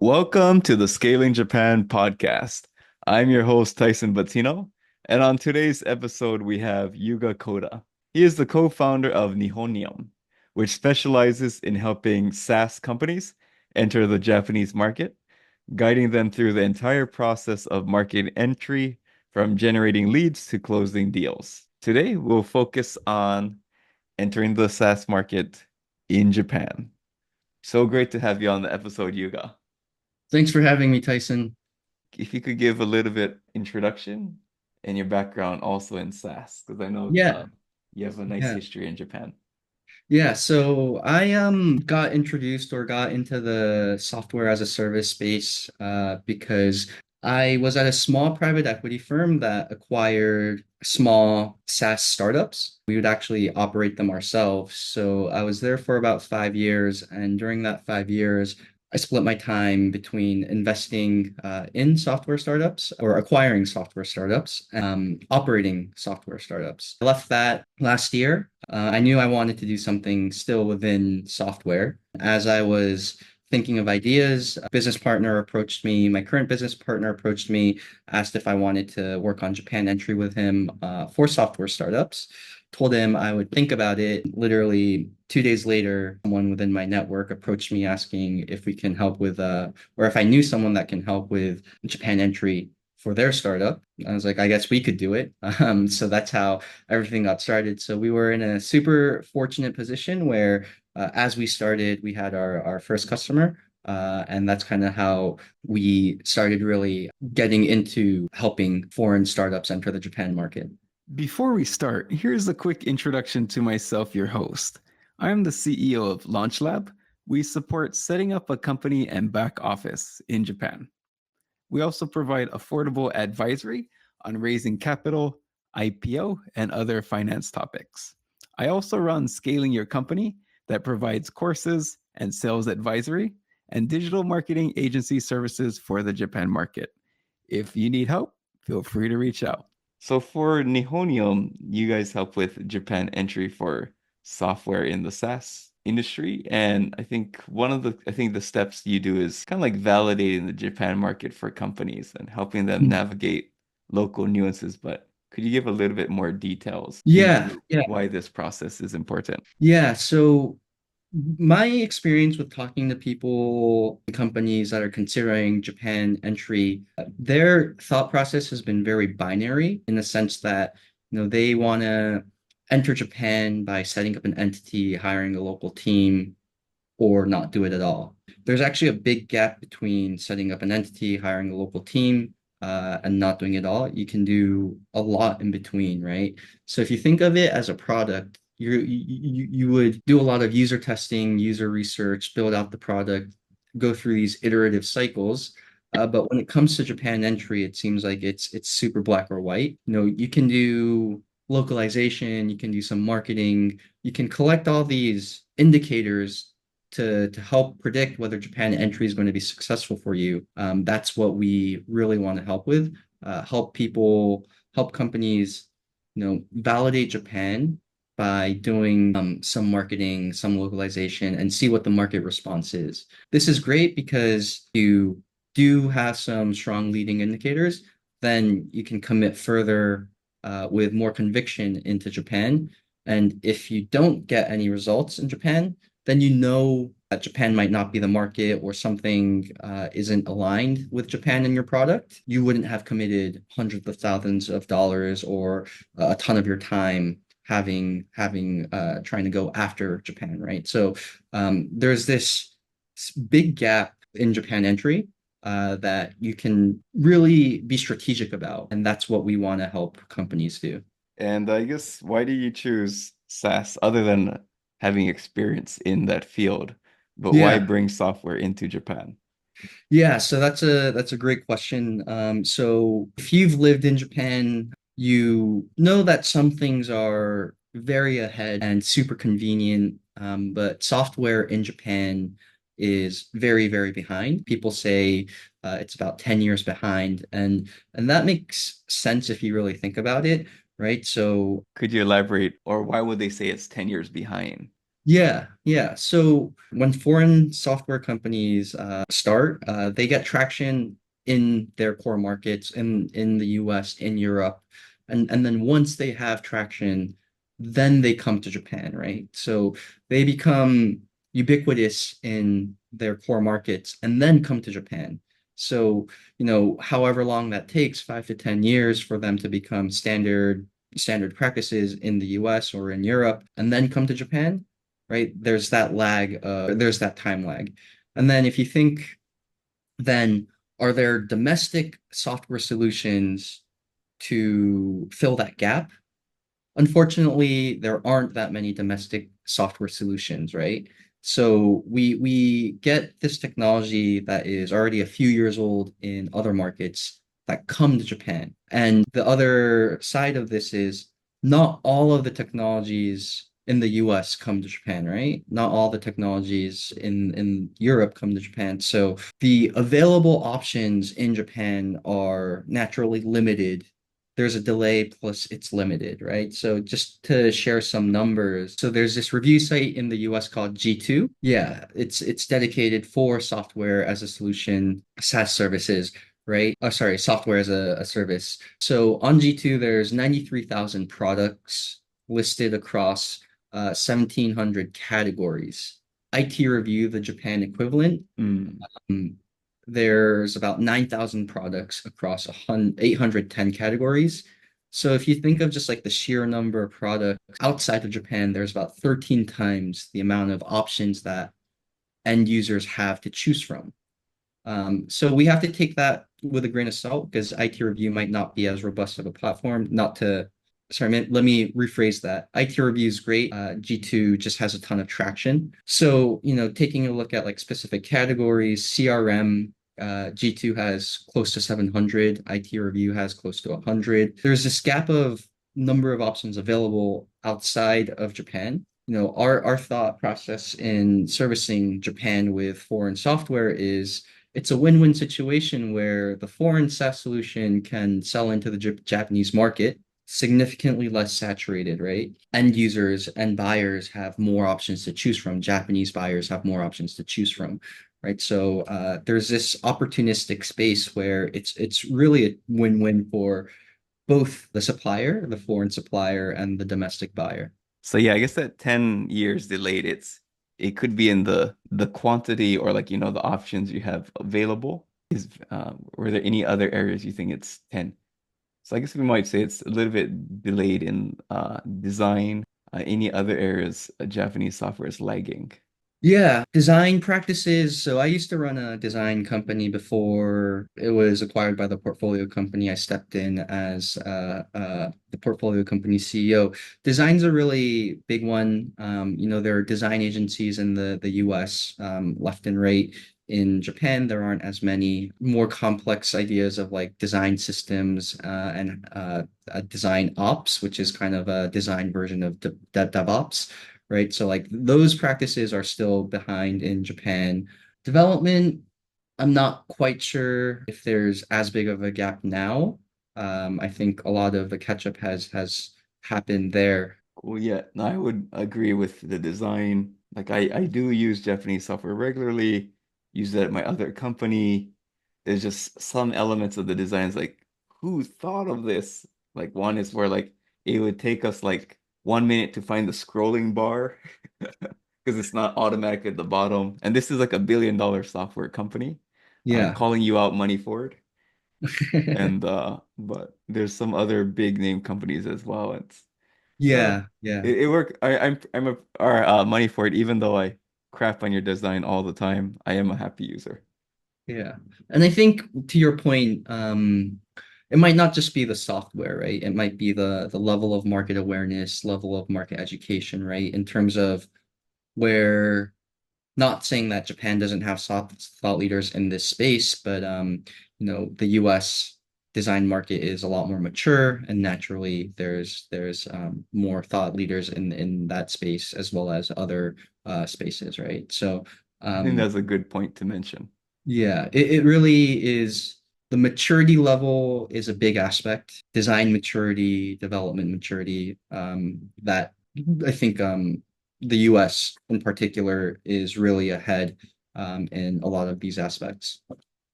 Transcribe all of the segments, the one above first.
Welcome to the Scaling Japan podcast. I'm your host, Tyson Batino, and on today's episode, we have Yuga Koda. He is the co-founder of Nihonium, which specializes in helping SaaS companies enter the Japanese market, guiding them through the entire process of market entry, from generating leads to closing deals. Today, we'll focus on entering the SaaS market in Japan. So great to have you on the episode, Yuga. Thanks for having me, Tyson. If you could give a little bit introduction and your background also in SaaS, because I know Yeah, you have a nice yeah, history in Japan. yeah. So I got introduced or got into the software as a service space because I was at a small private equity firm that acquired small SaaS startups. We would actually operate them ourselves. So I was there for about 5 years, and during that 5 years, I split my time between investing in software startups or acquiring software startups, operating software startups. I left that last year. I knew I wanted to do something still within software. As I was thinking of ideas, a business partner approached me. My current business partner approached me, asked if I wanted to work on Japan entry with him for software startups. Told him I would think about it. Literally 2 days later, someone within my network approached me asking if we can help with, or if I knew someone that can help with Japan entry for their startup. I was like, I guess we could do it. So that's how everything got started. So we were in a super fortunate position where, as we started, we had our first customer. And that's kind of how we started really getting into helping foreign startups enter the Japan market. Before we start, here's a quick introduction to myself, your host. I'm the CEO of LaunchLab. We support setting up a company and back office in Japan. We also provide affordable advisory on raising capital, IPO, and other finance topics. I also run Scaling Your Company that provides courses and sales advisory and digital marketing agency services for the Japan market. If you need help, feel free to reach out. So for Nihonium, you guys help with Japan entry for software in the SaaS industry. And I think the steps you do is kind of like validating the Japan market for companies and helping them navigate local nuances. But could you give a little bit more details Yeah, into yeah, why this process is important? yeah. So my experience with talking to people, companies that are considering Japan entry, their thought process has been very binary in the sense that, they want to enter Japan by setting up an entity, hiring a local team, or not do it at all. There's actually a big gap between setting up an entity, hiring a local team, and not doing it all. You can do a lot in between, right? So if you think of it as a product, you would do a lot of user testing, user research, build out the product, go through these iterative cycles. But when it comes to Japan entry, it seems like it's super black or white. You can do localization, you can do some marketing, you can collect all these indicators to help predict whether Japan entry is going to be successful for you. That's what we really want to help with. Help people, help companies, validate Japan by doing some marketing, some localization, and see what the market response is. This is great because you do have some strong leading indicators, then you can commit further with more conviction into Japan. And if you don't get any results in Japan, then you know that Japan might not be the market or something isn't aligned with Japan and your product. You wouldn't have committed hundreds of thousands of dollars or a ton of your time having trying to go after Japan, right? So there's this big gap in Japan entry that you can really be strategic about, and that's what we want to help companies do. And I guess why do you choose SaaS other than having experience in that field? But why Yeah. bring software into Japan? Yeah, so that's a great question. So if you've lived in Japan, you know that some things are very ahead and super convenient, but software in Japan is very, very behind. People say it's about 10 years behind, and that makes sense if you really think about it, right? So Could you elaborate, or why would they say it's 10 years behind? Yeah, yeah. So when foreign software companies start, they get traction in their core markets in the US, in Europe, and then once they have traction, then they come to Japan, right? So they become ubiquitous in their core markets and then come to Japan. So, however long that takes, 5 to 10 years for them to become standard practices in the US or in Europe and then come to Japan, right? There's that time lag. And then if you think, then are there domestic software solutions to fill that gap? Unfortunately, there aren't that many domestic software solutions, right? So we get this technology that is already a few years old in other markets that come to Japan. And the other side of this is not all of the technologies in the US come to Japan, right? Not all the technologies in Europe come to Japan. So the available options in Japan are naturally limited. There's a delay plus it's limited, right? So just to share some numbers. So there's this review site in the US called G2. Yeah, it's dedicated for software as a solution, SaaS services, right? Oh, sorry, software as a service. So on G2, there's 93,000 products listed across 1,700 categories. IT Review, the Japan equivalent, Mm. um, there's about 9,000 products across 810 categories. So if you think of just like the sheer number of products outside of Japan, there's about 13 times the amount of options that end users have to choose from. So we have to take that with a grain of salt because IT Review might not be as robust of a platform. Not to, sorry, let me rephrase that. IT Review is great. G2 just has a ton of traction. So, taking a look at like specific categories, CRM, G2 has close to 700. IT Review has close to 100. There's this gap of number of options available outside of Japan. Our thought process in servicing Japan with foreign software is it's a win-win situation where the foreign SaaS solution can sell into the Japanese market significantly less saturated, right? End users and buyers have more options to choose from. Japanese buyers have more options to choose from, right? So there's this opportunistic space where it's really a win-win for both the supplier, the foreign supplier, and the domestic buyer. So yeah, I guess that 10 years delayed, it could be in the quantity or like the options you have available. Were there any other areas you think it's 10? So I guess we might say it's a little bit delayed in design. Any other areas Japanese software is lagging? Yeah, design practices. So I used to run a design company before it was acquired by the portfolio company. I stepped in as the portfolio company CEO. Design's a really big one. There are design agencies in the US, left and right. In Japan, there aren't as many more complex ideas of like design systems and design ops, which is kind of a design version of DevOps, right? So like those practices are still behind in Japan. Development, I'm not quite sure if there's as big of a gap now. I think a lot of the catch up has happened there. Well, yeah, no, I would agree with the design. Like I do use Japanese software regularly, use it at my other company. There's just some elements of the designs like who thought of this? Like one is where like it would take us like 1 minute to find the scrolling bar because it's not automatic at the bottom. And this is like $1 billion software company. Yeah. Calling you out money for it. And but there's some other big name companies as well. Uh, Yeah, yeah, it worked. I'm a or money for it. Even though I crap on your design all the time, I am a happy user. yeah. And I think to your point, it might not just be the software, right? It might be the level of market awareness, level of market education, right? In terms of where not saying that Japan doesn't have thought leaders in this space, but the US design market is a lot more mature, and naturally there's more thought leaders in that space as well as other spaces, right? So I think um, that's a good point to mention. yeah, it really is. The maturity level is a big aspect. Design maturity, development maturity, that I think the US in particular is really ahead in a lot of these aspects.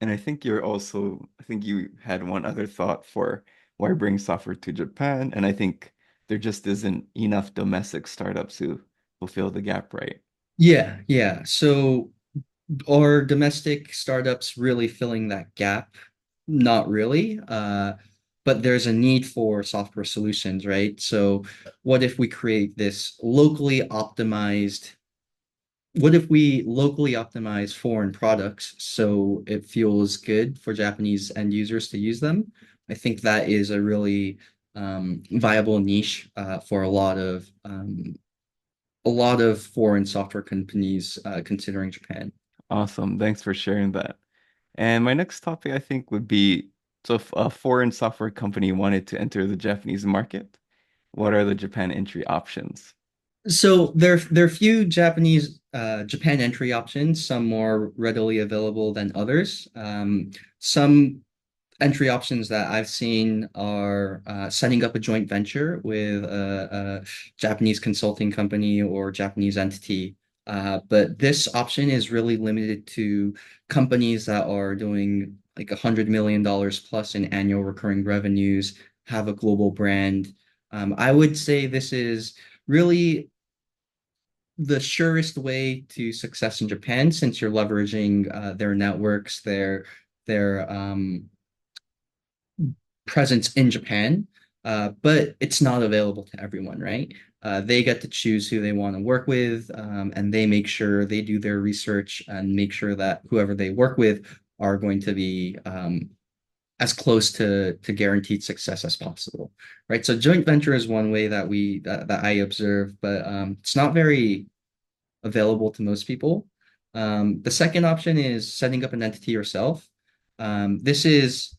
And I think you had one other thought for why bring software to Japan. And I think there just isn't enough domestic startups who fulfill the gap, right? Yeah, yeah. So are domestic startups really filling that gap? Not really. But there's a need for software solutions, right? So what if we create this locally optimized what if we locally optimize foreign products so it feels good for Japanese end users to use them? I think that is a really viable niche for a lot of foreign software companies considering Japan. Awesome. Thanks for sharing that. And my next topic, I think, would be so if a foreign software company wanted to enter the Japanese market, what are the Japan entry options? So there are few Japanese Japan entry options, some more readily available than others. Some entry options that I've seen are setting up a joint venture with a Japanese consulting company or Japanese entity. But this option is really limited to companies that are doing like $100 million plus in annual recurring revenues, have a global brand. I would say this is really the surest way to success in Japan since you're leveraging their networks, their presence in Japan, but it's not available to everyone, right? They get to choose who they want to work with, and they make sure they do their research and make sure that whoever they work with are going to be as close to guaranteed success as possible, right? So joint venture is one way that I observe, but it's not very available to most people. The second option is setting up an entity yourself. This is,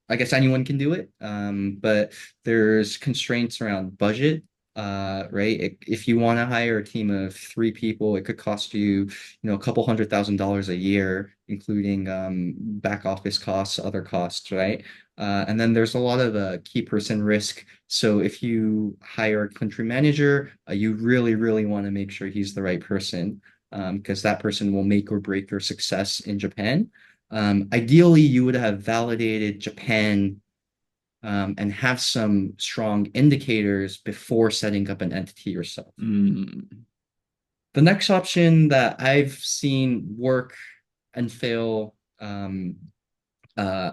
I guess anyone can do it, but there's constraints around budget, right? If you want to hire a team of three people, it could cost you, a couple $100,000 a year, including back office costs, other costs, right? And then there's a lot of key person risk. So if you hire a country manager, you really, really want to make sure he's the right person, because that person will make or break your success in Japan. Ideally, you would have validated Japan and have some strong indicators before setting up an entity yourself. Mm, The next option that I've seen work and fail uh,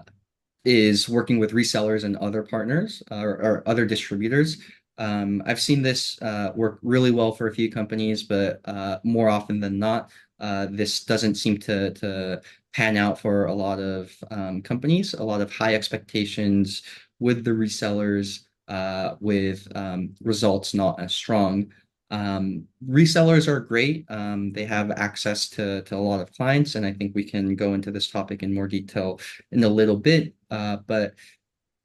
is working with resellers and other partners or other distributors. I've seen this work really well for a few companies, but more often than not, this doesn't seem to pan out for a lot of companies. A lot of high expectations with the resellers, with results not as strong. Resellers are great. They have access to a lot of clients, and I think we can go into this topic in more detail in a little bit. But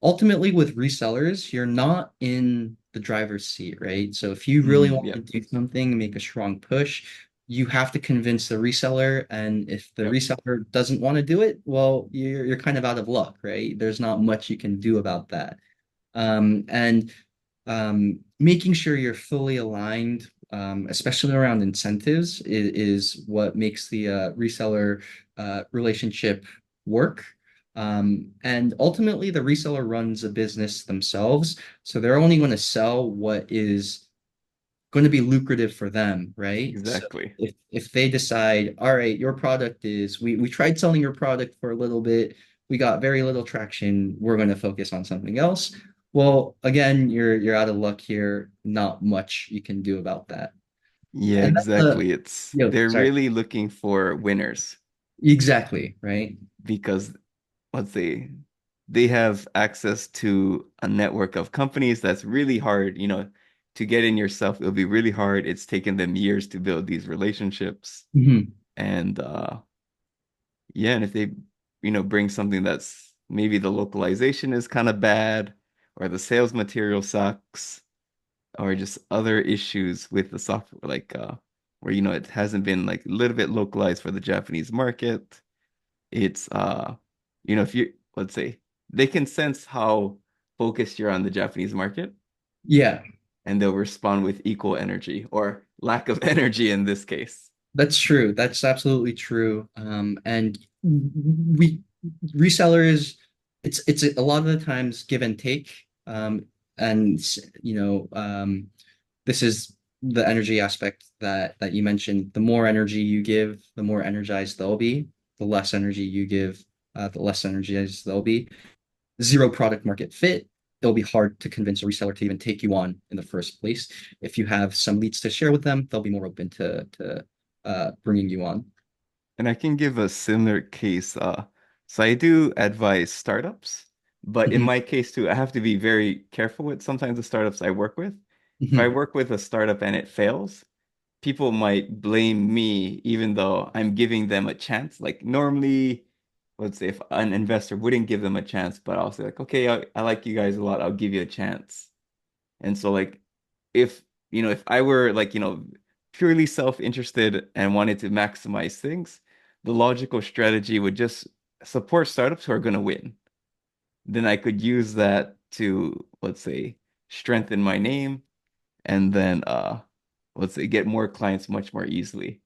ultimately, with resellers, you're not in the driver's seat, right? So if you really want to yep, do something, make a strong push, you have to convince the reseller. And if the yep. reseller doesn't want to do it, well, you're kind of out of luck, right? There's not much you can do about that. And making sure you're fully aligned, especially around incentives, is what makes the reseller relationship work. And ultimately, the reseller runs a business themselves, so they're only going to sell what is going to be lucrative for them, right? So Exactly. if they decide, all right, your product is we tried selling your product for a little bit, we got very little traction, we're going to focus on something else. Well, again, you're out of luck here. Not much you can do about that. Yeah, And then exactly. They're sorry. really looking for winners Exactly, right? because let's say they have access to a network of companies that's really hard, to get in yourself. It'll be really hard. It's taken them years to build these relationships. Mhm. And yeah, and if they, bring something that's maybe the localization is kind of bad, or the sales material sucks, or just other issues with the software, like where it hasn't been like a little bit localized for the Japanese market. It's if you let's say they can sense how focused you're on the Japanese market Yeah. and they'll respond with equal energy or lack of energy in this case. That's true. That's absolutely true. And we resellers, it's a lot of the times give and take. And you know, this is the energy aspect that you mentioned. The more energy you give, the more energized they'll be. The less energy you give, the less energized they'll be. Zero product market fit, it'll be hard to convince a reseller to even take you on in the first place. If you have some leads to share with them, they'll be more open to bringing you on. And I can give a similar case. So I do advise startups, but in Mhm, my case too, I have to be very careful with sometimes the startups I work with. If I mhm. work with a startup and it fails, people might blame me even though I'm giving them a chance. Like normally, let's say if an investor wouldn't give them a chance, but I'll say like, okay, I like you guys a lot. I'll give you a chance. And so like if if I were like, purely self-interested and wanted to maximize things, the logical strategy would just support startups who are going to win. Then I could use that to, let's say, strengthen my name and then let's say get more clients much more easily.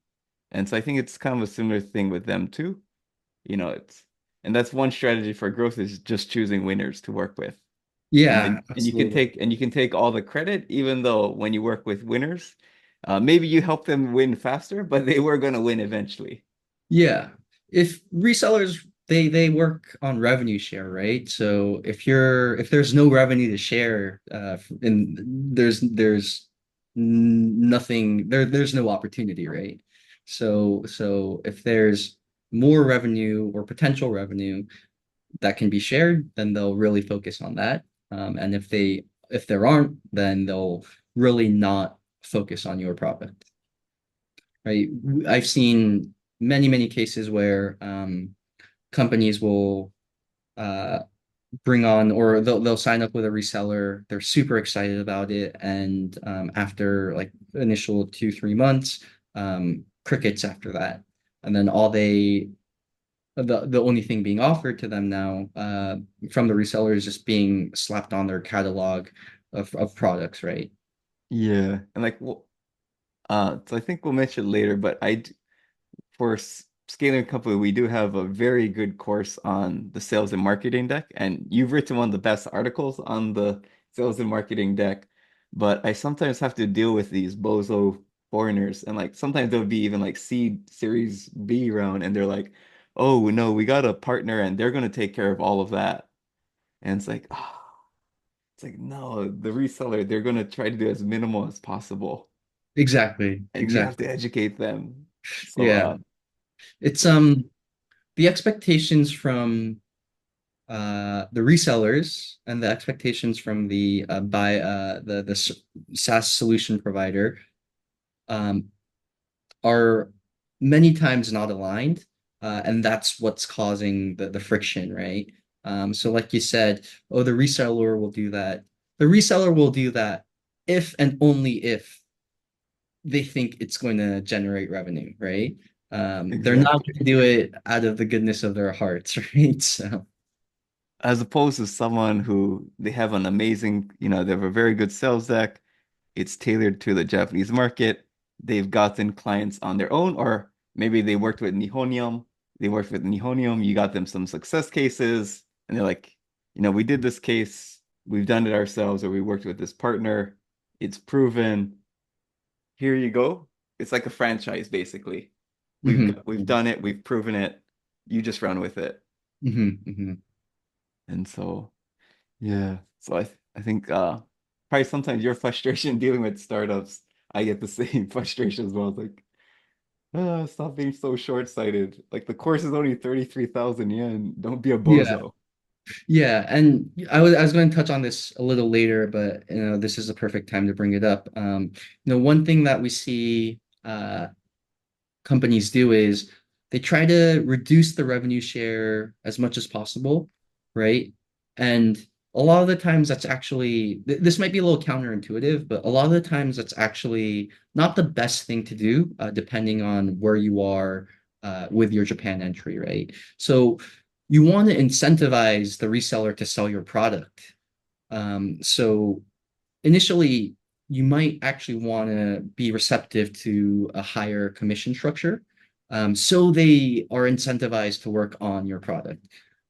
And so I think it's kind of a similar thing with them too. It's and that's one strategy for growth is just choosing winners to work with. And Yeah, then absolutely. you can take all the credit, even though when you work with winners, maybe you help them win faster, but they were going to win eventually. Yeah. If resellers they work on revenue share, right? So if there's no revenue to share, and there's nothing there's no opportunity, right? So if there's more revenue or potential revenue that can be shared, then they'll really focus on that. And if there aren't, then they'll really not focus on your product, right? I've seen many cases where companies will uh, bring on or they'll sign up with a reseller. They're super excited about it, and after like initial 2 3 months, crickets after that, and then all they the only thing being offered to them now from the reseller is just being slapped on their catalog of products, right? Yeah. And like, well, so I think we'll mention later, but for scaling a company, we do have a very good course on the sales and marketing deck, and you've written one of the best articles on the sales and marketing deck. But I sometimes have to deal with these bozo foreigners, and like sometimes there'll be even like seed series B round, and they're like, "Oh no, we got a partner, and they're gonna take care of all of that." And it's like, it's like no, the reseller, they're gonna try to do as minimal as possible, Exactly, and you have to exactly. educate them. So, Yeah. It's the expectations from the resellers and the expectations from the SaaS solution provider um, are many times not aligned, and that's what's causing the friction, right? So, like you said, oh, the reseller will do that. The reseller will do that if and only if they think it's going to generate revenue, right? They're not going exactly. to do it out of the goodness of their hearts, right? So, As opposed to someone who they have an amazing, they have a very good sales deck. It's tailored to the Japanese market. They've gotten clients on their own, or maybe they worked with Nihonium. They worked with Nihonium. You got them some success cases, and they're like, we did this case. We've done it ourselves, or we worked with this partner. It's proven. Here you go. It's like a franchise, basically. mhm, We've done it. We've proven it. You just run with it. mhm, mhm. And so. Yeah. So I think probably sometimes your frustration dealing with startups, I get the same frustration as well. It's like, stop being so short-sighted. Like the course is only 33,000 yen. Don't be a Yeah. bozo. Yeah, and I was going to touch on this a little later, but this is the perfect time to bring it up. One thing that we see companies do is they try to reduce the revenue share as much as possible, right? And a lot of the times that's actually this might be a little counterintuitive, but a lot of the times that's actually not the best thing to do, depending on where you are with your Japan entry, right? So you want to incentivize the reseller to sell your product. So initially you might actually want to be receptive to a higher commission structure. So they are incentivized to work on your product.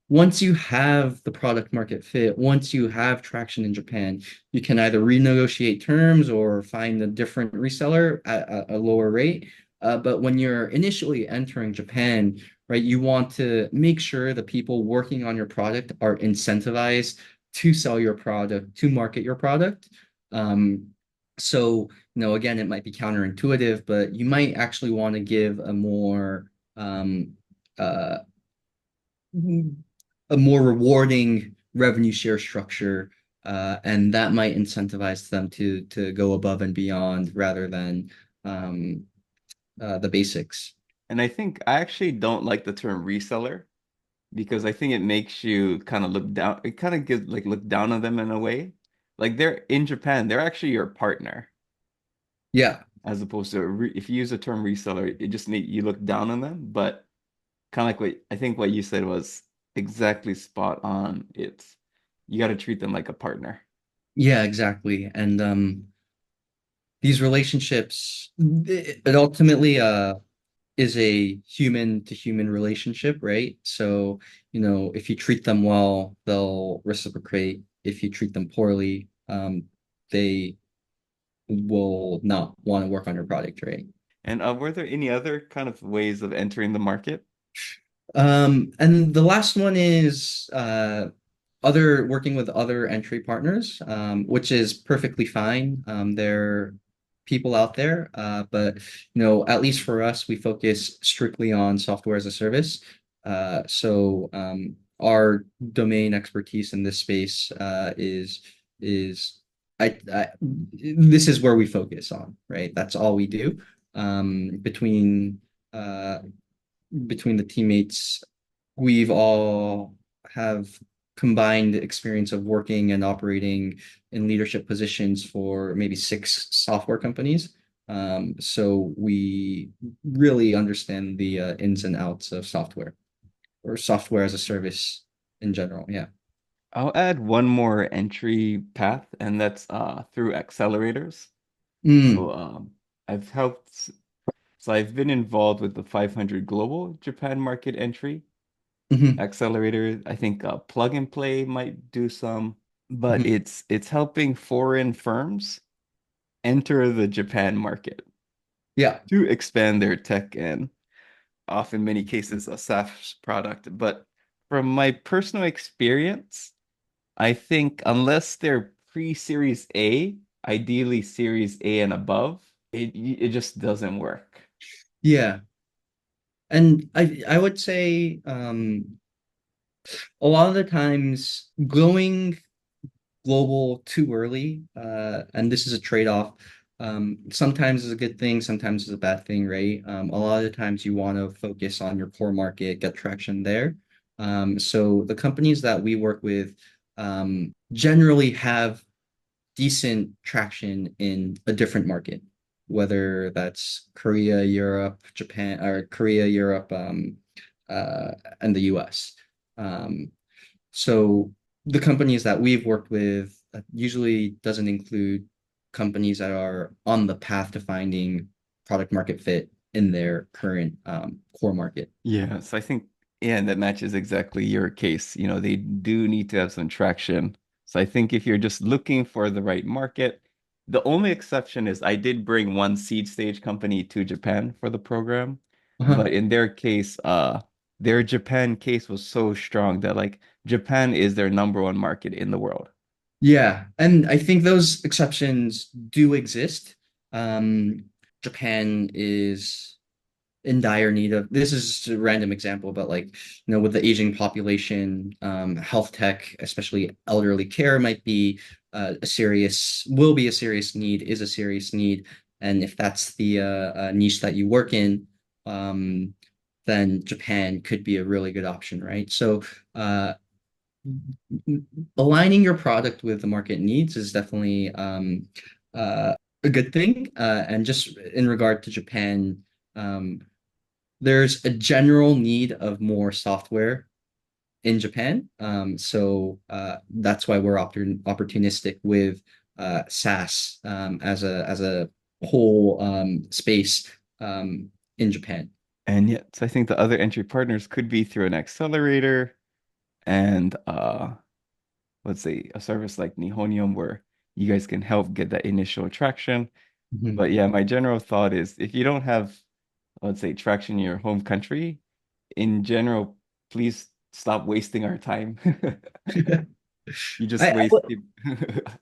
Once you have the product market fit, once you have traction in Japan, you can either renegotiate terms or find a different reseller at a lower rate. But when you're initially entering Japan, right, you want to make sure the people working on your product are incentivized to sell your product, to market your product. Um, so, again, it might be counterintuitive, but you might actually want to give um, uh, a more rewarding revenue share structure, and that might incentivize them to go above and beyond rather than um, the basics. And I think I actually don't like the term reseller because I think it makes you kind of look down. It kind of gives like look down on them in a way. Like they're in Japan, they're actually your partner, Yeah, as opposed to if you use the term reseller, it just make you look down on them. But kind of like what I think what you said was exactly spot on. It's you got to treat them like a partner. yeah, exactly. And these relationships, it ultimately is a human to human relationship, right? So, if you treat them well, they'll reciprocate. If you treat them poorly, they will not want to work on your product, right? And were there any other kind of ways of entering the market? And the last one is other working with other entry partners, which is perfectly fine. There are people out there, but at least for us, we focus strictly on software as a service. So our domain expertise in this space is I this is where we focus on, right? That's all we do. Uh, between the teammates, we've all have combined experience of working and operating in leadership positions for maybe six software companies. So we really understand the ins and outs of software or software as a service in general. Yeah. I'll add one more entry path, and that's through accelerators. Mm, So I've helped, so I've been involved with the 500 Global Japan Market Entry mhm, Accelerator. I think Plug and Play might do some, but mhm. it's helping foreign firms enter the Japan market Yeah. to expand their tech and often many cases a SaaS product. But from my personal experience, I think unless they're pre-Series A, ideally Series A and above, it just doesn't work. Yeah. And I would say a lot of the times going global too early, and this is a trade-off. Sometimes is a good thing, sometimes is a bad thing, right? A lot of the times you want to focus on your core market, get traction there. So the companies that we work with generally have decent traction in a different market, whether that's Korea, Europe, Japan, or Korea, Europe, uh, and the US. Um, so the companies that we've worked with usually doesn't include companies that are on the path to finding product market fit in their current core market. Yeah, so I think, yeah, that matches exactly your case. You know, they do need to have some traction. So I think if you're just looking for the right market, the only exception is I did bring one seed stage company to Japan for the program, Uh-huh. but in their case, their Japan case was so strong that like Japan is their number one market in the world. Yeah, and I think those exceptions do exist. Um, Japan is in dire need of this is just a random example, but like with the aging population, health tech, especially elderly care, might be will be a serious need, is a serious need, and if that's the niche that you work in, um, then Japan could be a really good option, right? So uh, aligning your product with the market needs is definitely a good thing, and just in regard to Japan. Um, there's a general need of more software in Japan. So that's why we're opportunistic with SaaS as a whole space in Japan. And yet, so I think the other entry partners could be through an accelerator and let's say a service like Nihonium where you guys can help get that initial traction. Mhm. But yeah, my general thought is if you don't have, let's say, traction in your home country, in general, please stop wasting our time. You just I, waste it.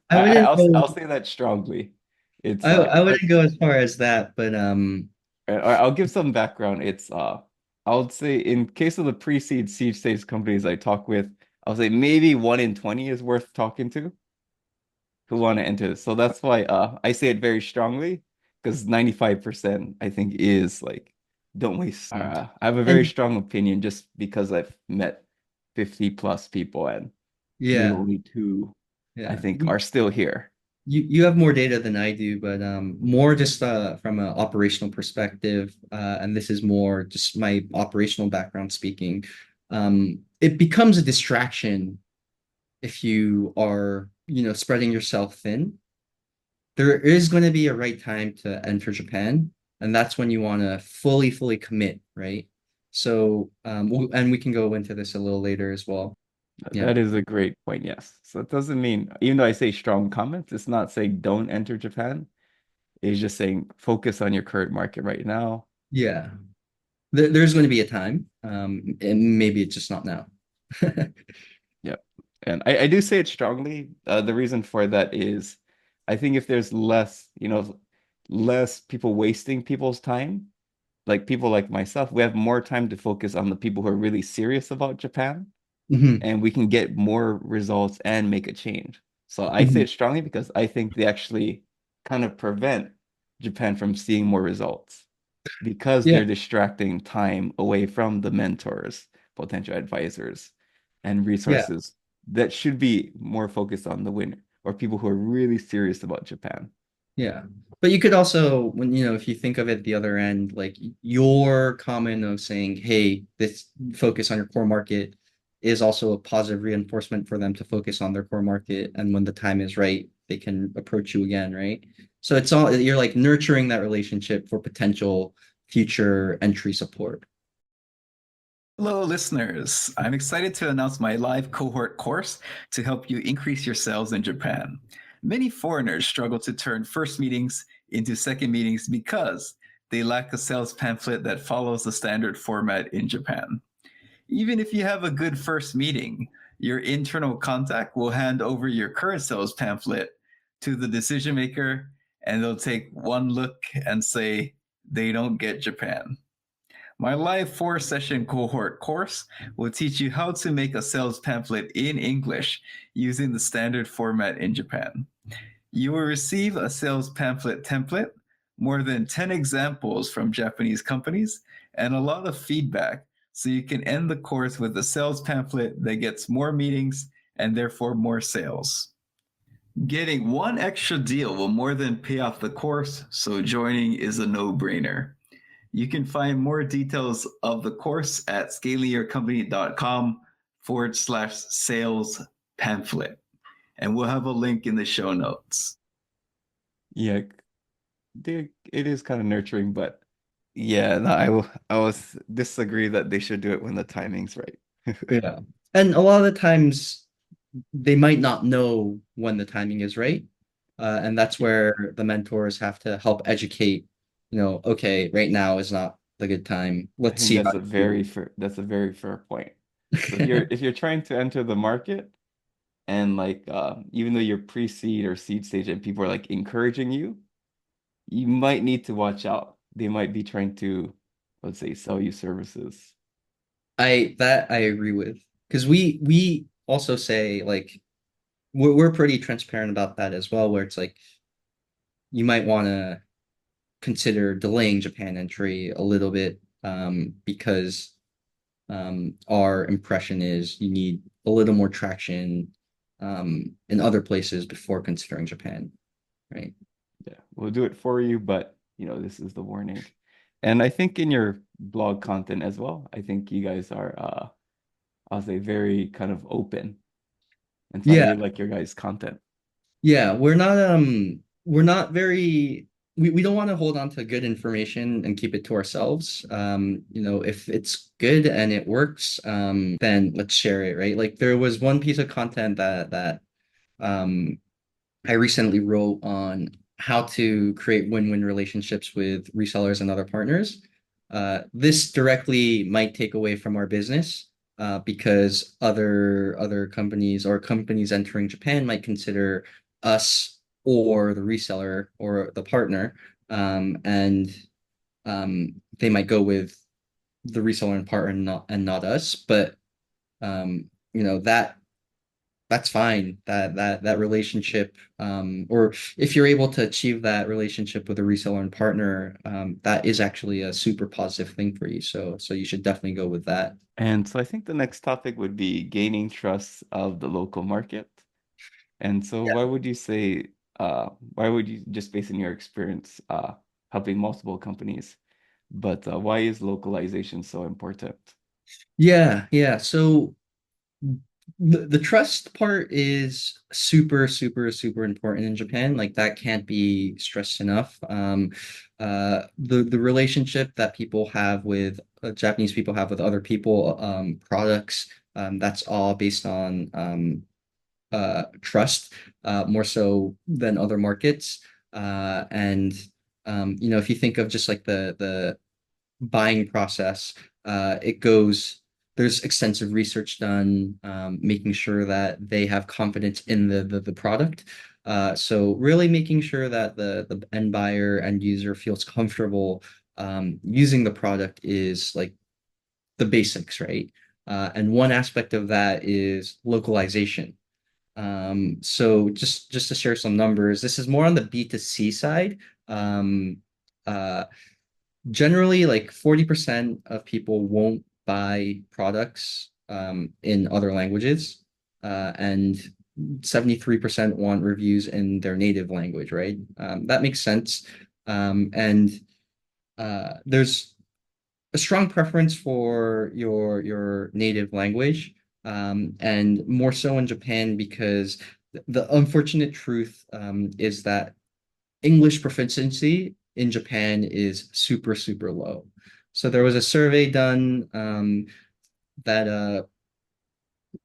I wouldn't go I'll say that strongly. It's I wouldn't go as far as that, but I'll give some background. It's I would say in case of the pre-seed seed stage companies I talk with, I'll say maybe 1 in 20 is worth talking to who want to enter this. So that's why I say it very strongly because 95% I think is like don't waste. I have a very and strong opinion just because I've met 50 plus people and maybe yeah, only two I yeah. think are still here. You have more data than I do, but more just from an operational perspective, and this is more just my operational background speaking. It becomes a distraction if you are, spreading yourself thin. There is going to be a right time to enter Japan, and that's when you want to fully commit, right? So, and we can go into this a little later as well. Yeah. That is a great point, yes. So it doesn't mean, even though I say strong comments, it's not saying don't enter Japan. It's just saying focus on your current market right now. Yeah. There's going to be a time, and maybe it's just not now. Yep. And I do say it strongly. The reason for that is I think if there's less, less people wasting people's time, like people like myself, we have more time to focus on the people who are really serious about Japan Hmm. and we can get more results and make a change. So I say Hmm. it strongly because I think they actually kind of prevent Japan from seeing more results because Yeah, they're distracting time away from the mentors, potential advisors, and yeah, resources that should be more focused on the winner or people who are really serious about Japan. yeah. But you could also, when if you think of it the other end, like your comment of saying, "Hey, this focus on your core market," is also a positive reinforcement for them to focus on their core market, and when the time is right, they can approach you again, right? So it's all you're like nurturing that relationship for potential future entry support. Hello, listeners. I'm excited to announce my live cohort course to help you increase your sales in Japan. Many foreigners struggle to turn first meetings into second meetings because they lack a sales pamphlet that follows the standard format in Japan. Even if you have a good first meeting, your internal contact will hand over your current sales pamphlet to the decision maker, and they'll take one look and say, they don't get Japan. My live 4 session cohort course will teach you how to make a sales pamphlet in English using the standard format in Japan. You will receive a sales pamphlet template, more than 10 examples from Japanese companies, and a lot of feedback so you can end the course with a sales pamphlet that gets more meetings and therefore more sales. Getting one extra deal will more than pay off the course, so joining is a no brainer. You can find more details of the course at scalingyourcompany.com/sales pamphlet. And we'll have a link in the show notes. Yeah, it is kind of nurturing, but yeah, no, I was disagree that they should do it when the timing's right. Yeah. And a lot of the times they might not know when the timing is right. And that's Yeah, where the mentors have to help educate, okay, right now is not the good time. I Let's think see how that's you that's a very fair point. So do. if you're trying to enter the market and like even though you're pre-seed or seed stage and people are like encouraging you, you might need to watch out. They might be trying to, let's say, sell you services. I agree with because we also say like we're pretty transparent about that as well, where it's like you might want to consider delaying Japan entry a little bit because our impression is you need a little more traction in other places before considering Japan, right? Yeah, we'll do it for you, but this is the warning. And I think in your blog content as well, I think you guys are I'll say very kind of open. And so I Yeah, really like your guys' content. Yeah, we're not very we don't want to hold on to good information and keep it to ourselves. If it's good and it works, then let's share it, right? Like there was one piece of content that um I recently wrote on how to create win-win relationships with resellers and other partners. This directly might take away from our business because other companies or companies entering Japan might consider us or the reseller or the partner, and they might go with the reseller and partner and not us. But that that's fine. That relationship, or if you're able to achieve that relationship with a reseller and partner, that is actually a super positive thing for you. So you should definitely go with that. And so I think the next topic would be gaining trust of the local market. And so Yeah. why would you, just based on your experience helping multiple companies, but why is localization so important? Yeah. So the trust part is super, super, super important in Japan. Like that can't be stressed enough. The relationship that people have with Japanese people have with other people, products, that's all based on trust, more so than other markets. And if you think of just like the buying process, it goes, there's extensive research done, making sure that they have confidence in the product. So really making sure that the end buyer, end user feels comfortable using the product is like the basics, right? And one aspect of that is localization. So just to share some numbers, this is more on the B2C side. Um, uh, Generally, like 40% of people won't buy products in other languages, and 73% want reviews in their native language, right? That makes sense. And there's a strong preference for your native language, and more so in Japan because the unfortunate truth is that English proficiency in Japan is super, super low. So there was a survey done that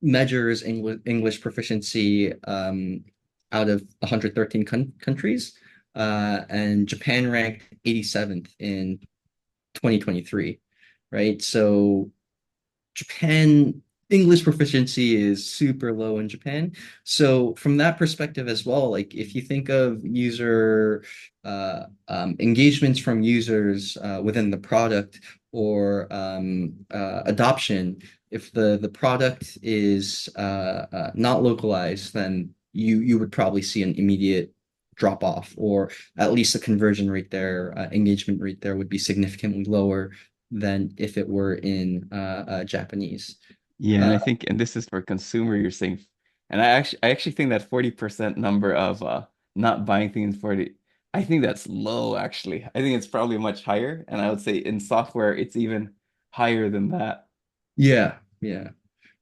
measures English proficiency out of 113 countries, and Japan ranked 87th in 2023, right? So Japan English proficiency is super low in Japan. So from that perspective as well, like if you think of user engagements from users within the product or adoption, if the product is not localized, then you would probably see an immediate drop off, or at least the conversion rate there, engagement rate there would be significantly lower than if it were in Japanese. Yeah, and Uh, I think, and this is for consumer, you're saying, and I actually think that 40% number of not buying things for it, I think that's low actually. I think it's probably much higher, and I would say in software it's even higher than that. yeah,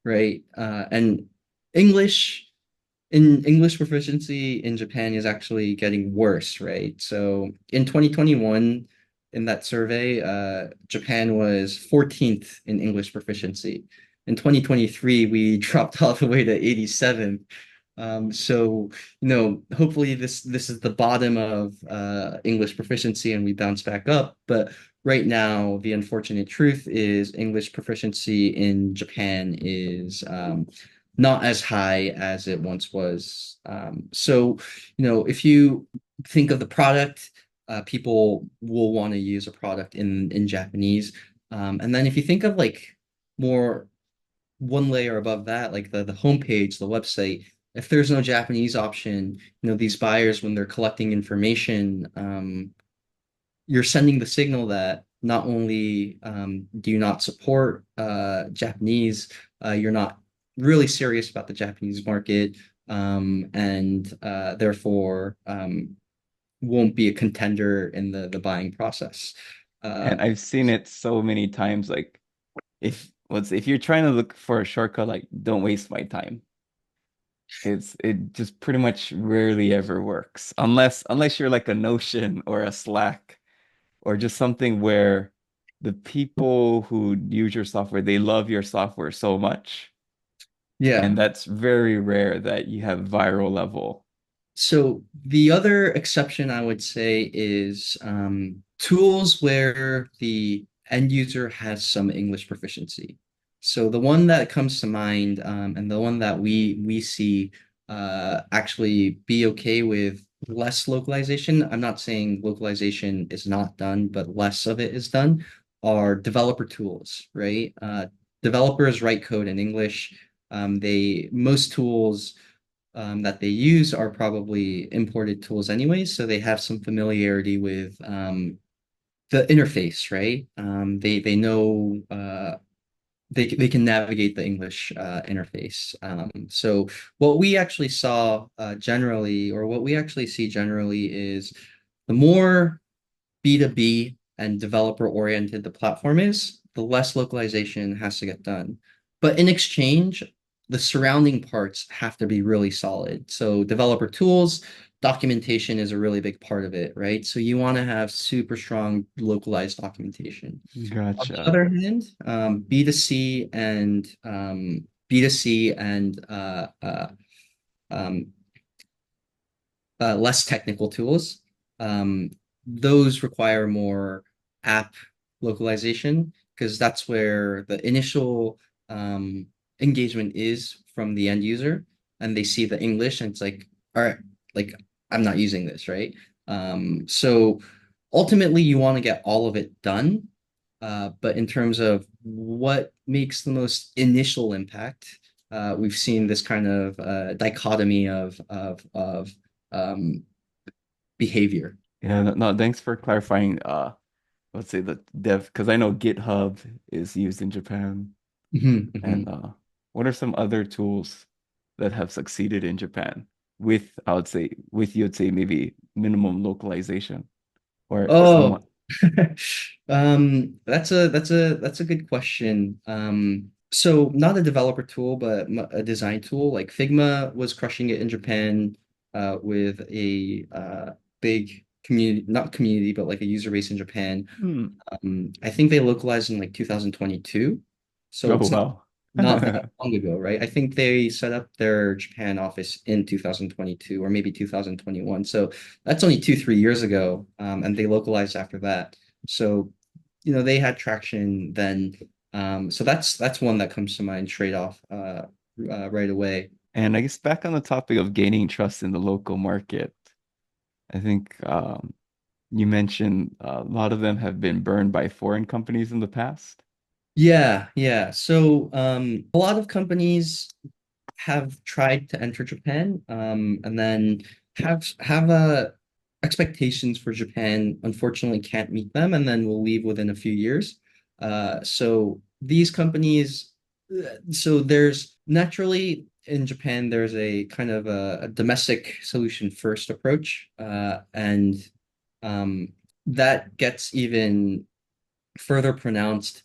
right. And English English proficiency in Japan is actually getting worse, right? So in 2021, in that survey, Japan was 14th in English proficiency. In 2023, we dropped all the way to 87th. Hopefully this is the bottom of English proficiency and we bounce back up. But right now, the unfortunate truth is English proficiency in Japan is not as high as it once was. If you think of the product, people will want to use a product in Japanese. And then if you think of like more one layer above that, like the homepage, the website, if there's no Japanese option, these buyers, when they're collecting information, you're sending the signal that not only do you not support Japanese, you're not really serious about the Japanese market, and therefore won't be a contender in the buying process. Uh, And I've seen it so many times, like if you're trying to look for a shortcut, like don't waste my time. it just pretty much rarely ever works unless you're like a Notion or a Slack or just something where the people who use your software, they love your software so much. Yeah. And that's very rare that you have viral level. So the other exception I would say is tools where the end user has some English proficiency. So the one that comes to mind, and the one that we see actually be okay with less localization. I'm not saying localization is not done, but less of it is done, are developer tools, right? Developers write code in English. They most tools that they use are probably imported tools anyways, so they have some familiarity with the interface, right? They know they can navigate the English interface. So what we actually saw generally, or what we actually see generally, is the more B2B and developer oriented the platform is, the less localization has to get done. But in exchange, the surrounding parts have to be really solid. So developer tools, documentation is a really big part of it, right? So you want to have super strong localized documentation. On the Gotcha. other hand, B2C and um, less technical tools. Those require more app localization because that's where the initial engagement is from the end user, and they see the English and it's like, all right, like I'm not using this, right? So ultimately, you want to get all of it done, but in terms of what makes the most initial impact, we've seen this kind of dichotomy of um, behavior. Yeah, no, thanks for clarifying let's say the dev because I know GitHub is used in Japan. Mhm, And mhm. what are some other tools that have succeeded in Japan with, I would say, with you'd say maybe minimum localization or Oh, somewhat. that's a good question. So not a developer tool, but a design tool. Like Figma was crushing it in Japan, with a big community, not community, but like a user base in Japan. Hmm. I think they localized in like 2022. So Oh it's wow. not that long ago, right? I think they set up their Japan office in 2022 or maybe 2021. So that's only 3 years ago. And they localized after that. So, they had traction then. So that's one that comes to mind straight off right away. And I guess back on the topic of gaining trust in the local market, I think you mentioned a lot of them have been burned by foreign companies in the past. Yeah, yeah. So a lot of companies have tried to enter Japan, and then have expectations for Japan, unfortunately can't meet them, and then will leave within a few years. So these companies, so there's naturally in Japan, there's a kind of a domestic solution first approach, and um, that gets even further pronounced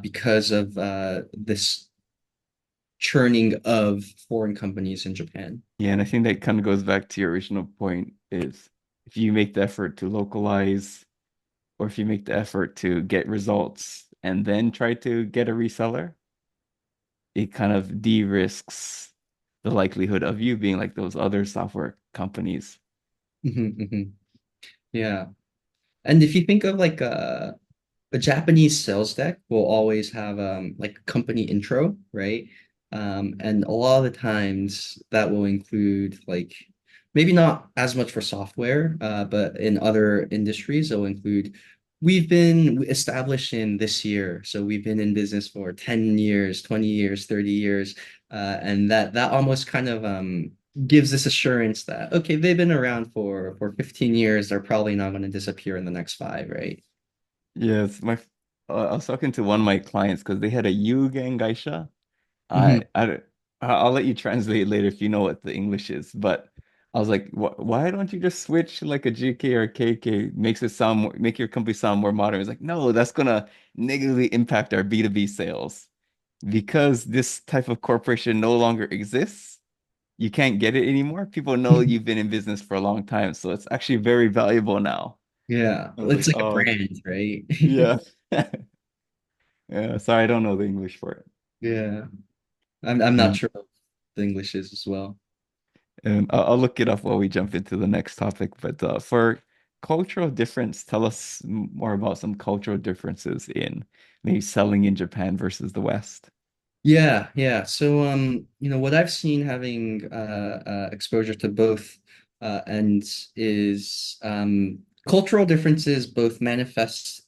because of this churning of foreign companies in Japan. Yeah, and I think that kind of goes back to your original point is if you make the effort to localize or if you make the effort to get results and then try to get a reseller, it kind of de-risks the likelihood of you being like those other software companies. Mhm. Yeah. And if you think of like a Japanese sales deck will always have like a company intro, right? And a lot of the times that will include like maybe not as much for software, but in other industries, it'll include we've been established in this year, so we've been in business for 10 years, 20 years, 30 years, and that almost kind of gives this assurance that okay, they've been around for 15 years, they're probably not going to disappear in the next five, right? Yes, I was talking to one of my clients because they had a Yuga Gaisha. I, Mhm. I, I'll let you translate later if you know what the English is. But I was like, why don't you just switch to like a GK or a KK? Makes it sound more, make your company sound more modern. It's like, no, that's gonna negatively impact our B2B sales because this type of corporation no longer exists. you can't get it anymore. People know you've been in business for a long time, so it's actually very valuable now. Yeah, I was it's like, like a oh, brand, right? yeah. Yeah, sorry, I don't know the English for it. Yeah, I'm not And sure what the English is as well. and I'll look it up while we jump into the next topic. But for cultural difference, tell us more about some cultural differences in maybe selling in Japan versus the West. Yeah, yeah. So, what I've seen having exposure to both ends is cultural differences both manifest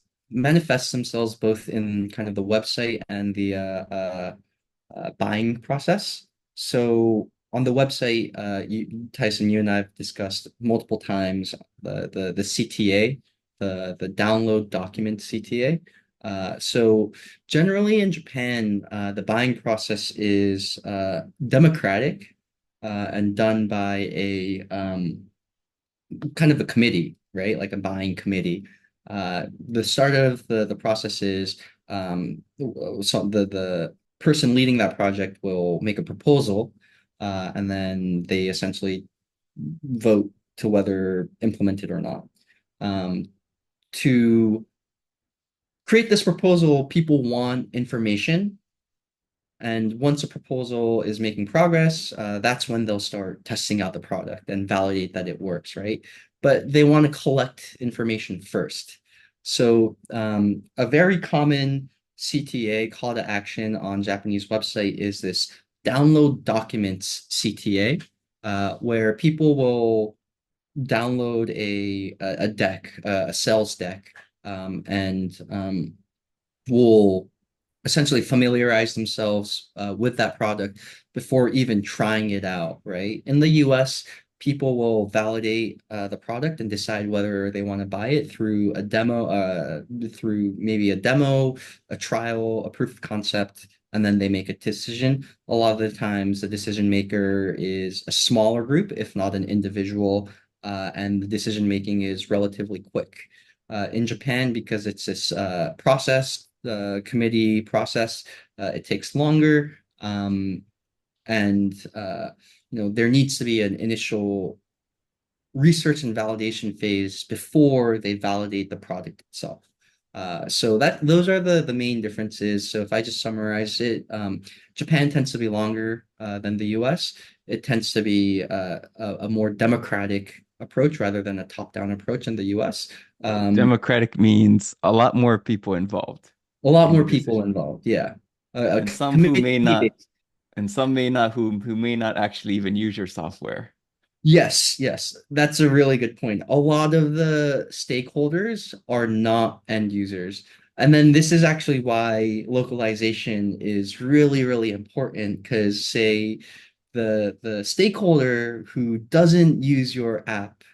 themselves both in kind of the website and the buying process. So on the website, Tyson, you and I have discussed multiple times the CTA, the download document CTA. So generally in Japan, the buying process is democratic and done by a kind of a committee, right? Like a buying committee. The start of the process is so the person leading that project will make a proposal, and then they essentially vote to whether implemented or not. Um, to create this proposal, people want information, and once a proposal is making progress, that's when they'll start testing out the product and validate that it works, right? But they want to collect information first. So a very common CTA call to action on Japanese website is this download documents CTA, where people will download a deck, a sales deck, and will essentially familiarize themselves with that product before even trying it out, right? In the US, people will validate the product and decide whether they want to buy it through a demo, through maybe a demo, a trial, a proof of concept, and then they make a decision. A lot of the times, the decision maker is a smaller group, if not an individual, and the decision making is relatively quick. In Japan, because it's this process, committee process, it takes longer, and there needs to be an initial research and validation phase before they validate the product itself. So that those are the main differences. So if I just summarize it, Japan tends to be longer than the US. It tends to be a more democratic approach rather than a top-down approach in the US. Democratic means a lot more people involved A lot in the more people decision, involved. Yeah. A and some who committee may not, based. and some may not who may not actually even use your software. Yes, yes. That's a really good point. A lot of the stakeholders are not end users. And then this is actually why localization is really, really important because say the stakeholder who doesn't use your app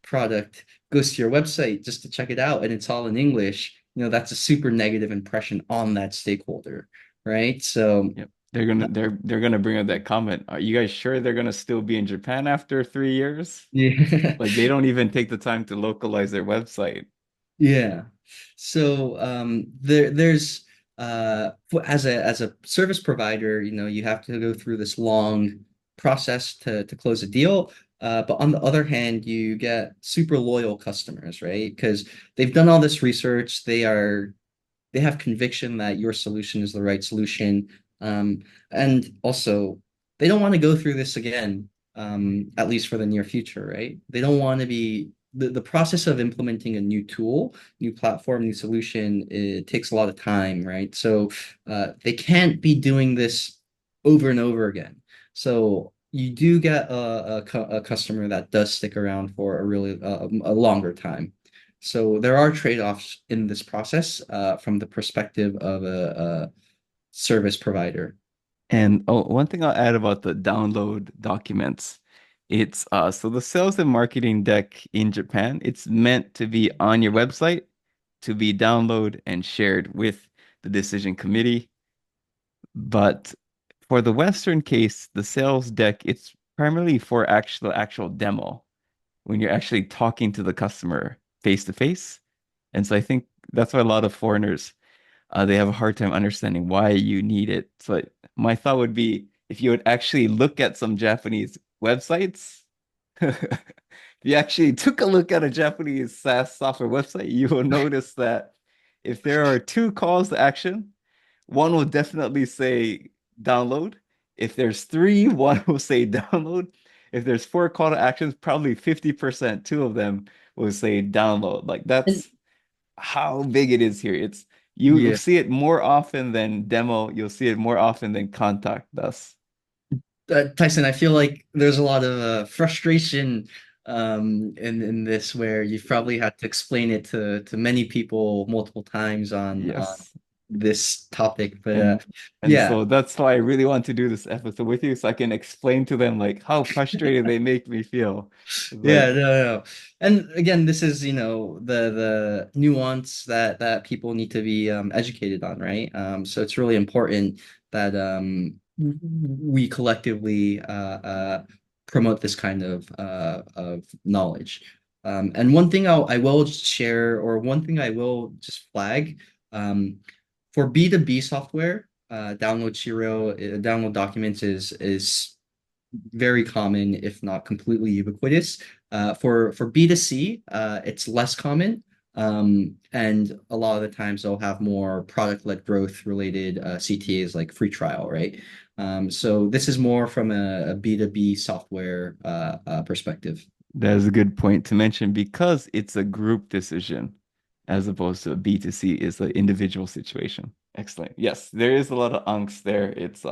product goes to your website just to check it out and it's all in English, that's a super negative impression on that stakeholder, right? So Yep. They're gonna bring up that comment. Are you guys sure they're gonna still be in Japan after 3 years? yeah. Like they don't even take the time to localize their website. Yeah. So there's as a service provider, you have to go through this long process to close a deal. But on the other hand, you get super loyal customers, right? Because they've done all this research, they have conviction that your solution is the right solution. And also, they don't want to go through this again, at least for the near future, right? They don't want to be the process of implementing a new tool, new platform, new solution, it takes a lot of time, right? So they can't be doing this over and over again. So you do get a customer that does stick around for a longer time. So there are trade-offs in this process from the perspective of a service provider. And oh, one thing I'll add about the download documents, it's so the sales and marketing deck in Japan, it's meant to be on your website to be download and shared with the decision committee. But for the Western case, the sales deck, it's primarily for actual demo when you're actually talking to the customer face to face. And so I think that's why a lot of foreigners they have a hard time understanding why you need it. So my thought would be if you would actually look at some Japanese websites, if you actually took a look at a Japanese SaaS software website, you will notice that if there are two calls to action, one will definitely say download. If there's three, one will say download. If there's four call to actions, probably 50%, two of them will say download. Like And that's how big it is here. It's you'll yeah. see it more often than demo. You'll see it more often than contact us. Tyson, I feel like there's a lot of frustration in this where you've probably had to explain it to many people multiple times on Yes. this topic. But And and yeah, so that's why I really want to do this episode with you so I can explain to them like how frustrated they make me feel. It's yeah, like, no, no, no. And again, this is, the nuance that people need to be educated on, right? So it's really important that we collectively promote this kind of knowledge. And one thing I will share, or one thing I will just flag, for B2B software, download documents is very common, if not completely ubiquitous. For B2C, it's less common. And a lot of the times they'll have more product-led growth related CTAs like free trial, right? So this is more from a B2B software perspective. that is a good point to mention because it's a group decision as opposed to a B2C is an individual situation. Excellent. Yes, there is a lot of angst there. It's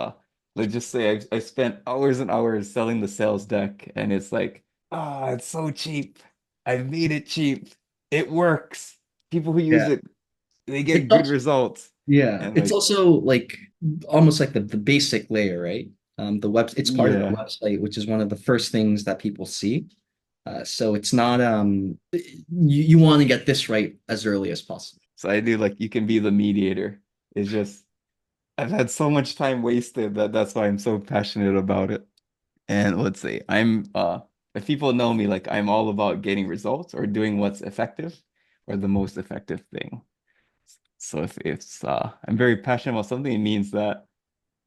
let's just say I spent hours and hours selling the sales deck and it's like, ah, it's so cheap. I've made it cheap. It works. People who use Yeah. it, they It's get good also results. Yeah, And it's like, also like almost like the basic layer, right? It's part of the yeah. website, which is one of the first things that people see. So it's not you want to get this right as early as possible. So I do like you can be the mediator. It's just I've had so much time wasted that that's why I'm so passionate about it. And let's see, if people know me, like I'm all about getting results or doing what's effective or the most effective thing. So if it's I'm very passionate about something, it means that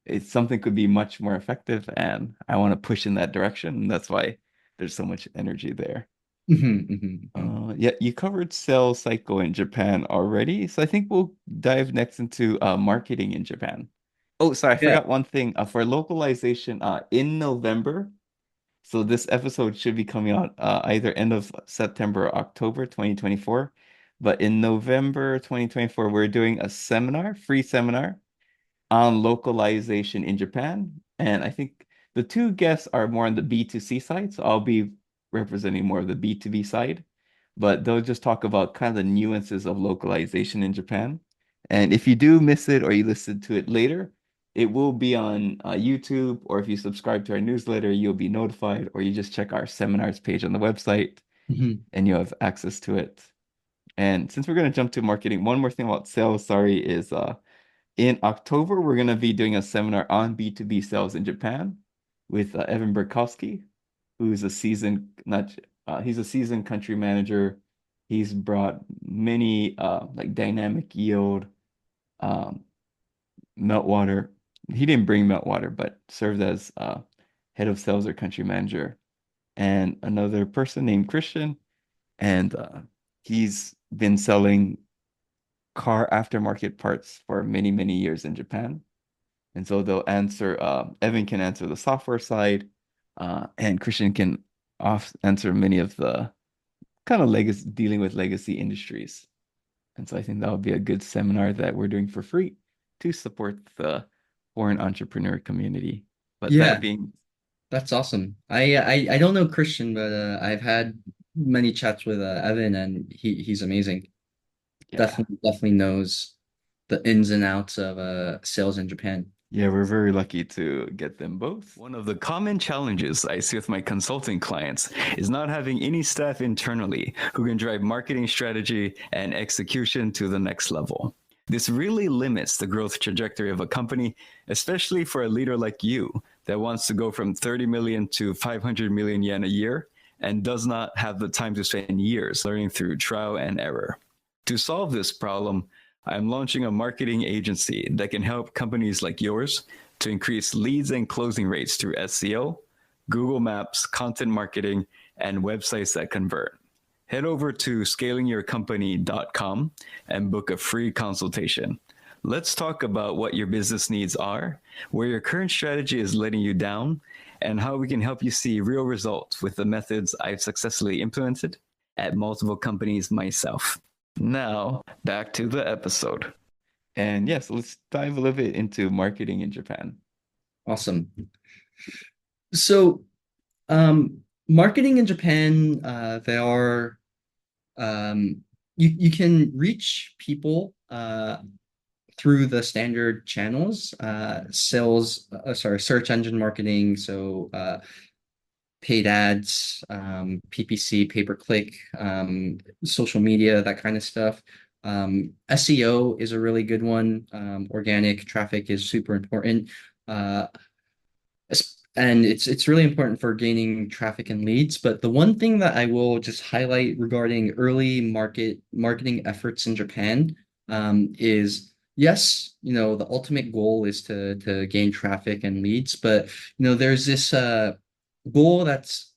it's something could be much more effective and I want to push in that direction. And that's why there's so much energy there. Mhm. Yeah, you covered sales cycle in Japan already. So I think we'll dive next into marketing in Japan. Oh, sorry, I Yeah. forgot one thing. For localization, in November, so this episode should be coming out either end of September or October 2024. But in November 2024, we're doing a seminar, free seminar on localization in Japan. And I think the two guests are more on the B2C side. So I'll be representing more of the B2B side, but they'll just talk about kind of the nuances of localization in Japan. And if you do miss it or you listen to it later, it will be on YouTube, or if you subscribe to our newsletter, you'll be notified, or you just check our seminars page on the website Mhm. and you'll have access to it. And since we're going to jump to marketing, one more thing about sales, sorry, is in October, we're going to be doing a seminar on B2B sales in Japan with Evan Burkowski, who's a seasoned, not, he's a seasoned country manager. He's brought many like dynamic yield, um, Meltwater. He didn't bring Meltwater, but served as head of sales or country manager. And another person named Christian, and he's been selling car aftermarket parts for many, many years in Japan. And so they'll answer, Evan can answer the software side, and Christian can off answer many of the kind of legacy, dealing with legacy industries. And so I think that would be a good seminar that we're doing for free to support the foreign entrepreneur community. But that Yeah, being, that's awesome. I don't know Christian, but I've had many chats with Evan, and he's amazing. yeah, Definitely knows the ins and outs of sales in Japan. yeah, we're very lucky to get them both. One of the common challenges I see with my consulting clients is not having any staff internally who can drive marketing strategy and execution to the next level. This really limits the growth trajectory of a company, especially for a leader like you that wants to go from 30 million to 500 million yen a year and does not have the time to spend years learning through trial and error. To solve this problem, I'm launching a marketing agency that can help companies like yours to increase leads and closing rates through SEO, Google Maps, content marketing, and websites that convert. Head over to scalingyourcompany.com and book a free consultation. Let's talk about what your business needs are, where your current strategy is letting you down, and how we can help you see real results with the methods I've successfully implemented at multiple companies myself. Now, back to the episode. And yes, let's dive a little bit into marketing in Japan. Awesome. So, marketing in Japan, there are you can reach people through the standard channels, search engine marketing, so paid ads, PPC, pay per click, social media, that kind of stuff. SEO is a really good one. Organic traffic is super important. Uh, and it's really important for gaining traffic and leads. But the one thing that I will just highlight regarding early marketing efforts in Japan is yes, the ultimate goal is to gain traffic and leads, but there's this goal that's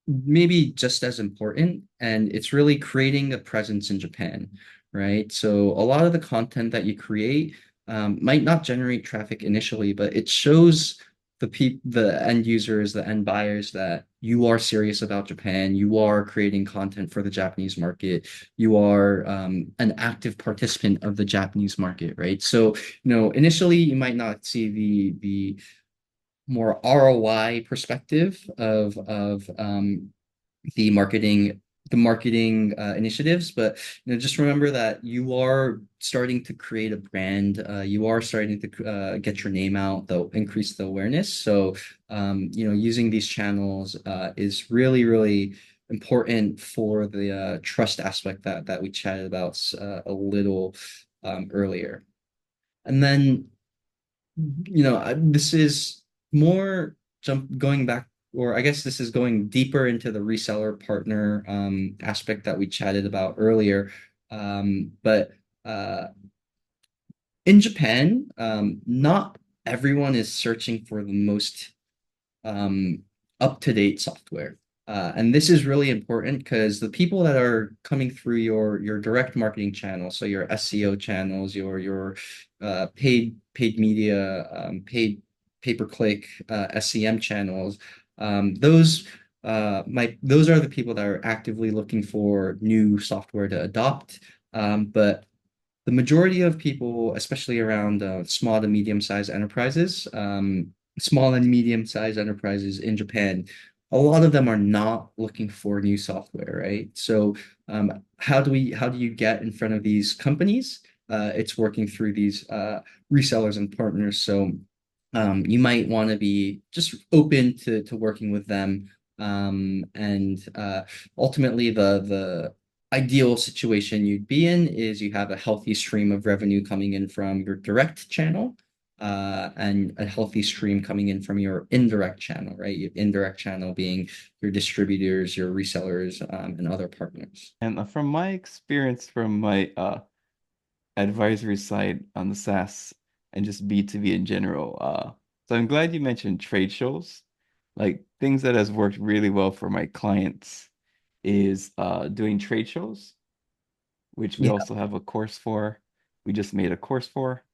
maybe just as important, and it's really creating a presence in Japan, right? So a lot of the content that you create might not generate traffic initially, but it shows the end users, the end buyers, that you are serious about Japan. You are creating content for the Japanese market. You are an active participant of the Japanese market, right? So, initially you might not see the more ROI perspective of the marketing initiatives, but just remember that you are starting to create a brand. You are starting to get your name out, though, increase the awareness. So using these channels is really, really important for the trust aspect that we chatted about a little earlier. And then this is more going back, or I guess this is going deeper into the reseller partner aspect that we chatted about earlier. But in Japan, not everyone is searching for the most up-to-date software. And this is really important because the people that are coming through your direct marketing channels, so your SEO channels, your paid media, paid pay-per-click SEM channels, those are the people that are actively looking for new software to adopt. But the majority of people, especially around small and medium-sized enterprises in Japan, a lot of them are not looking for new software, right? So, how do you get in front of these companies? It's working through these resellers and partners. So, you might want to be just open to working with them. And ultimately, the ideal situation you'd be in is you have a healthy stream of revenue coming in from your direct channel, and a healthy stream coming in from your indirect channel, right? Your indirect channel being your distributors, your resellers, and other partners. And from my experience, from my advisory side on the SaaS and just B2B in general, so I'm glad you mentioned trade shows. Like things that has worked really well for my clients is doing trade shows, which we Yeah. also have a course for. We just made a course for,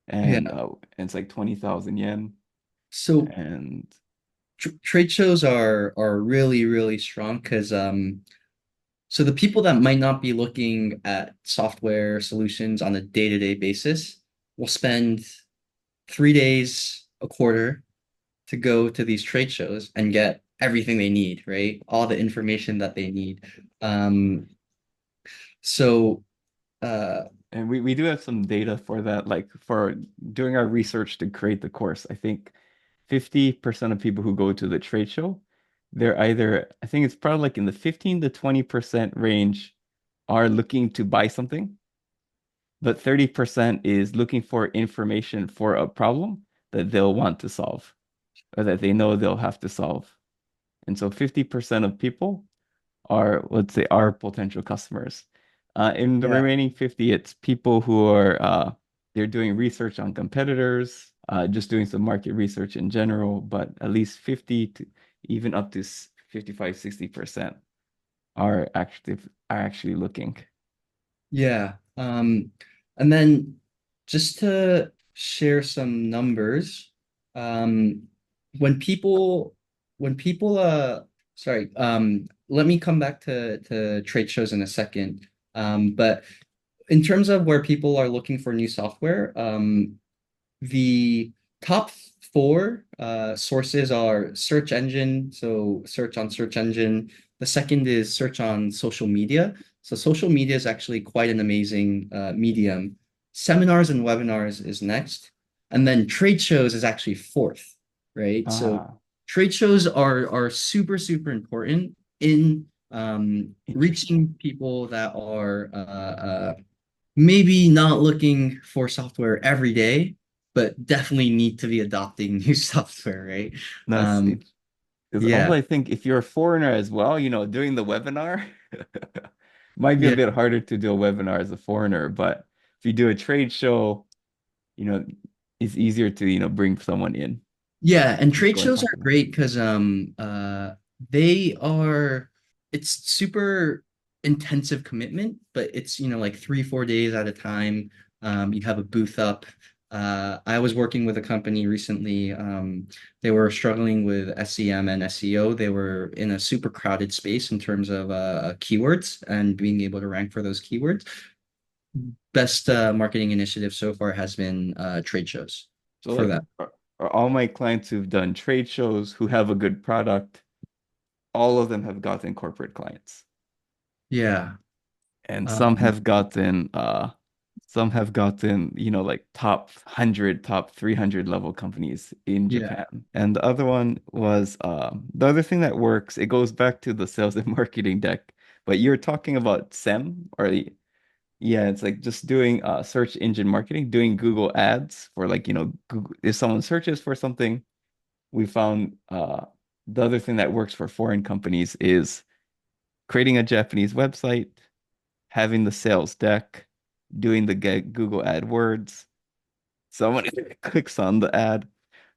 Yeah. and it's like 20,000 yen. So And trade shows are really, really strong because so the people that might not be looking at software solutions on a day-to-day basis will spend 3 days a quarter to go to these trade shows and get everything they need, right? All the information that they need. Um, so uh, and we do have some data for that, like for doing our research to create the course. I think 50% of people who go to the trade show, they're either, I think it's probably like in the 15 to 20% range are looking to buy something, but 30% is looking for information for a problem that they'll want to solve or that they know they'll have to solve. And so 50% of people are, let's say, our potential customers. In the yeah, remaining 50, it's people who are they're doing research on competitors, just doing some market research in general, but at least 50 to even up to 55, 60% are actually looking. Yeah. And then just to share some numbers, um, when people when people sorry, let me come back to trade shows in a second. But in terms of where people are looking for new software, the top four sources are search engine, so search on search engine. The second is search on social media. So social media is actually quite an amazing medium. Seminars and webinars is next. And then trade shows is actually fourth, right? So Ah, trade shows are super, super important in interesting. reaching people that are maybe not looking for software every day, but definitely need to be adopting new software, right? That's Um, it. Because also yeah, I think if you're a foreigner as well, doing the webinar might be a yeah, bit harder to do a webinar as a foreigner, but if you do a trade show, you know, it's easier to, bring someone in yeah. And to trade go and shows talk are to them. great because they are it's super intensive commitment, but it's like 3, 4 days at a time. You have a booth up. I was working with a company recently. They were struggling with SEM and SEO. They were in a super crowded space in terms of keywords and being able to rank for those keywords. Best marketing initiative so far has been trade shows So for like that. are all my clients who've done trade shows who have a good product, all of them have gotten corporate clients. Yeah. And Um, some have gotten, like top 100, top 300 level companies in yeah. Japan. And the other one was the other thing that works, it goes back to the sales and marketing deck. But you're talking about SEM or yeah, it's like just doing search engine marketing, doing Google ads for like, Google, if someone searches for something, we found the other thing that works for foreign companies is creating a Japanese website, having the sales deck, doing the Google AdWords. Someone clicks on the ad,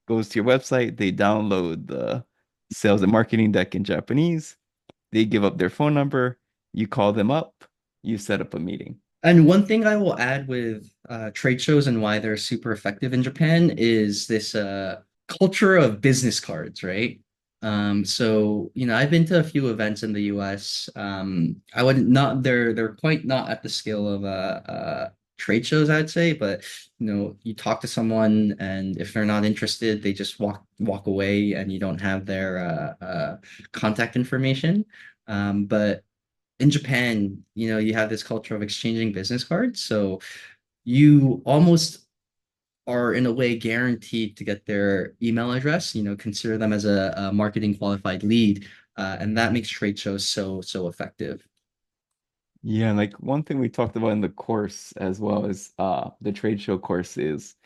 goes to your website, they download the sales and marketing deck in Japanese, they give up their phone number, you call them up, you set up a meeting. And one thing I will add with trade shows and why they're super effective in Japan is this culture of business cards, right? So I've been to a few events in the US. I wouldn't not they're quite not at the scale of trade shows, I'd say, but you talk to someone and if they're not interested, they just walk away and you don't have their contact information. But in Japan, you have this culture of exchanging business cards. So you almost are in a way guaranteed to get their email address, consider them as a marketing qualified lead. And that makes trade shows so effective. Yeah, and like one thing we talked about in the course as well as the trade show course is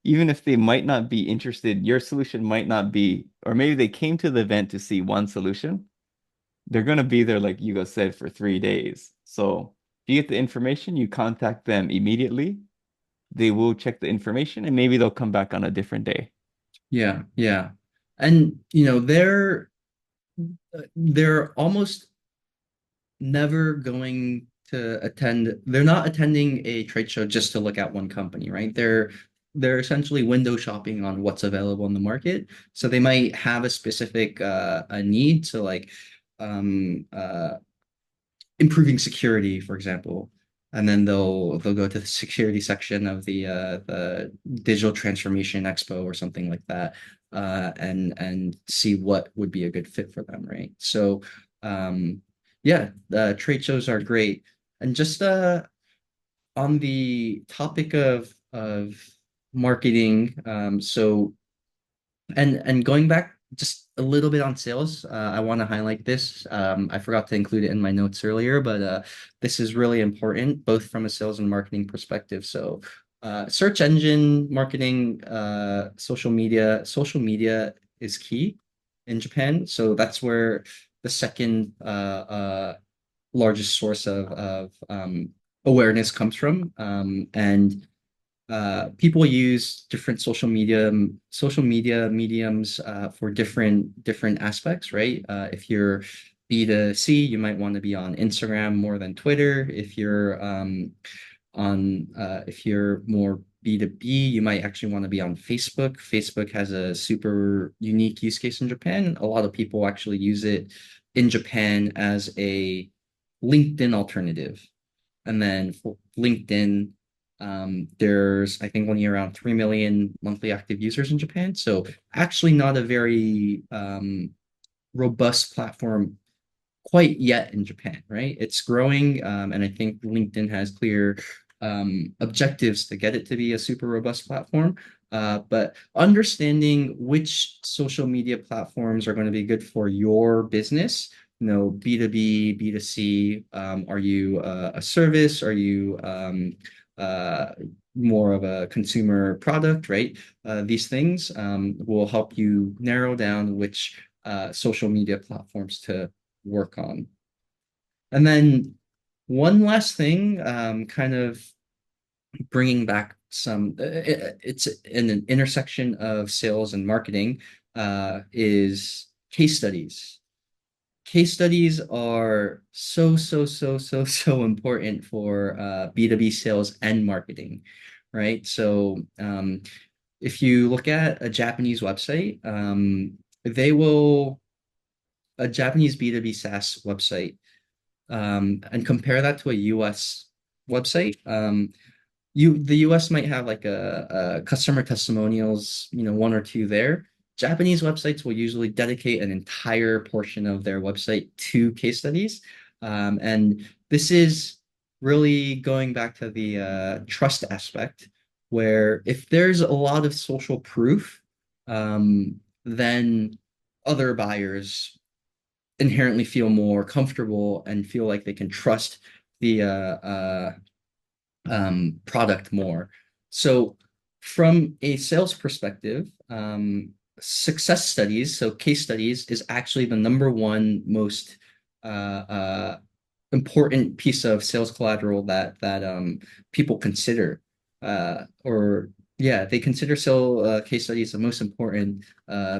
even if they might not be interested, your solution might not be, or maybe they came to the event to see one solution, they're going to be there, like Yuga said, for 3 days. So if you get the information, you contact them immediately. They will check the information and maybe they'll come back on a different day. Yeah, yeah. And they're almost never going to attend they're not attending a trade show just to look at one company, right? They're essentially window shopping on what's available in the market. So they might have a specific a need to like improving security, for example. And then they'll go to the security section of the digital transformation expo or something like that, and see what would be a good fit for them, right? So, yeah, trade shows are great. And just on the topic of marketing, so and going back just a little bit on sales, I want to highlight this. I forgot to include it in my notes earlier, but this is really important, both from a sales and marketing perspective. So, search engine marketing, social media is key in Japan. So that's where the second largest source of awareness comes from. And people use different social media mediums for different aspects, right? If you're B2C, you might want to be on Instagram more than Twitter. If you're more B2B, you might actually want to be on Facebook. Facebook has a super unique use case in Japan. A lot of people actually use it in Japan as a LinkedIn alternative. And then for LinkedIn, there's I think only around 3 million monthly active users in Japan. So actually not a very robust platform quite yet in Japan, right? It's growing, and I think LinkedIn has clear objectives to get it to be a super robust platform. But understanding which social media platforms are going to be good for your business, B2B, B2C, are you a service? Are you uh, more of a consumer product, right? These things will help you narrow down which social media platforms to work on. And then one last thing, kind of bringing back it's in an intersection of sales and marketing, is case studies. Case studies are so important for B2B sales and marketing, right? So if you look at a Japanese website, they will, a Japanese B2B SaaS website, and compare that to a US website. The US might have like a customer testimonials, one or two there. Japanese websites will usually dedicate an entire portion of their website to case studies. And this is really going back to the trust aspect, where if there's a lot of social proof, then other buyers inherently feel more comfortable and feel like they can trust the product more. So, from a sales perspective, success studies, so case studies, is actually the number one most important piece of sales collateral that people consider. Or yeah, they consider case studies the most important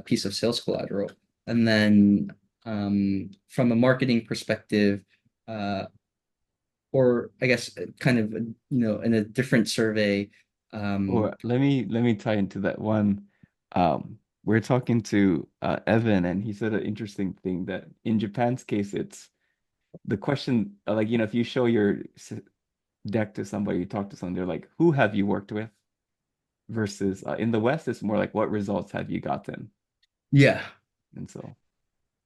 piece of sales collateral. And then from a marketing perspective, uh, or I guess kind of in a different survey. Or let me tie into that one. We're talking to Evan, and he said an interesting thing that in Japan's case, it's the question like if you show your deck to somebody, you talk to someone, they're like, "Who have you worked with?" Versus in the West, it's more like, "What results have you gotten?" Yeah. And so,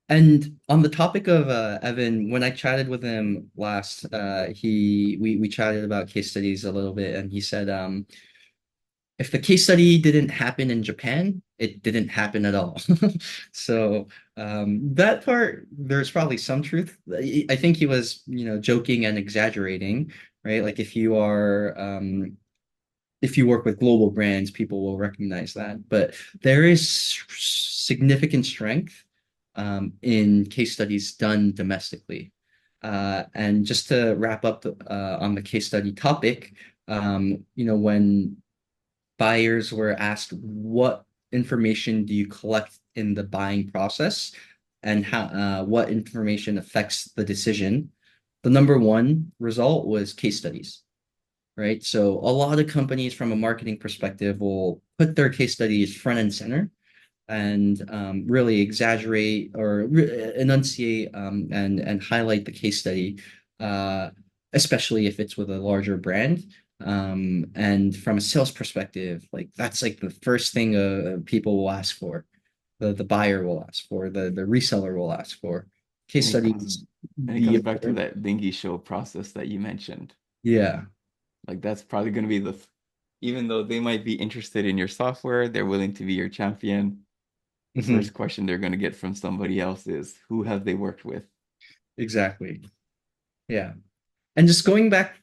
And on the topic of Evan, when I chatted with him last, we chatted about case studies a little bit, and he said, if the case study didn't happen in Japan, it didn't happen at all. So that part, there's probably some truth. I think he was, joking and exaggerating, right? Like if you work with global brands, people will recognize that. But there is significant strength in case studies done domestically. And just to wrap up on the case study topic, when buyers were asked what information do you collect in the buying process and how what information affects the decision, the number one result was case studies, right? So a lot of companies from a marketing perspective will put their case studies front and center and really exaggerate or enunciate and highlight the case study, uh, especially if it's with a larger brand. And from a sales perspective, like that's like the first thing people will ask for, the buyer will ask for, the reseller will ask for. Case and it comes studies, and it the comes back to that dingy show process that you mentioned. yeah. Like that's probably going to be even though they might be interested in your software, they're willing to be your champion. The Mhm. first question they're going to get from somebody else is, who have they worked with? Exactly. Yeah. And just going back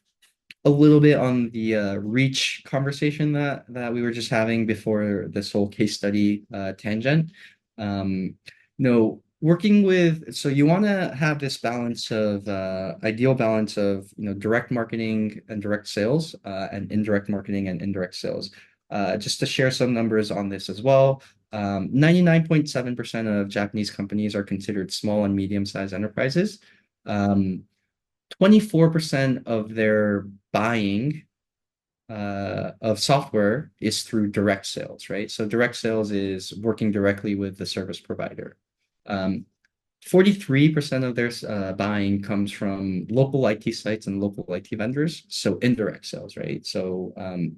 a little bit on the reach conversation that we were just having before this whole case study tangent. Um, no, So you want to have this balance of ideal balance of direct marketing and direct sales and indirect marketing and indirect sales. Just to share some numbers on this as well. 99.7% of Japanese companies are considered small and medium-sized enterprises. 24% of their buying of software is through direct sales, right? So direct sales is working directly with the service provider. 43% of their buying comes from local IT sites and local IT vendors, so indirect sales, right? So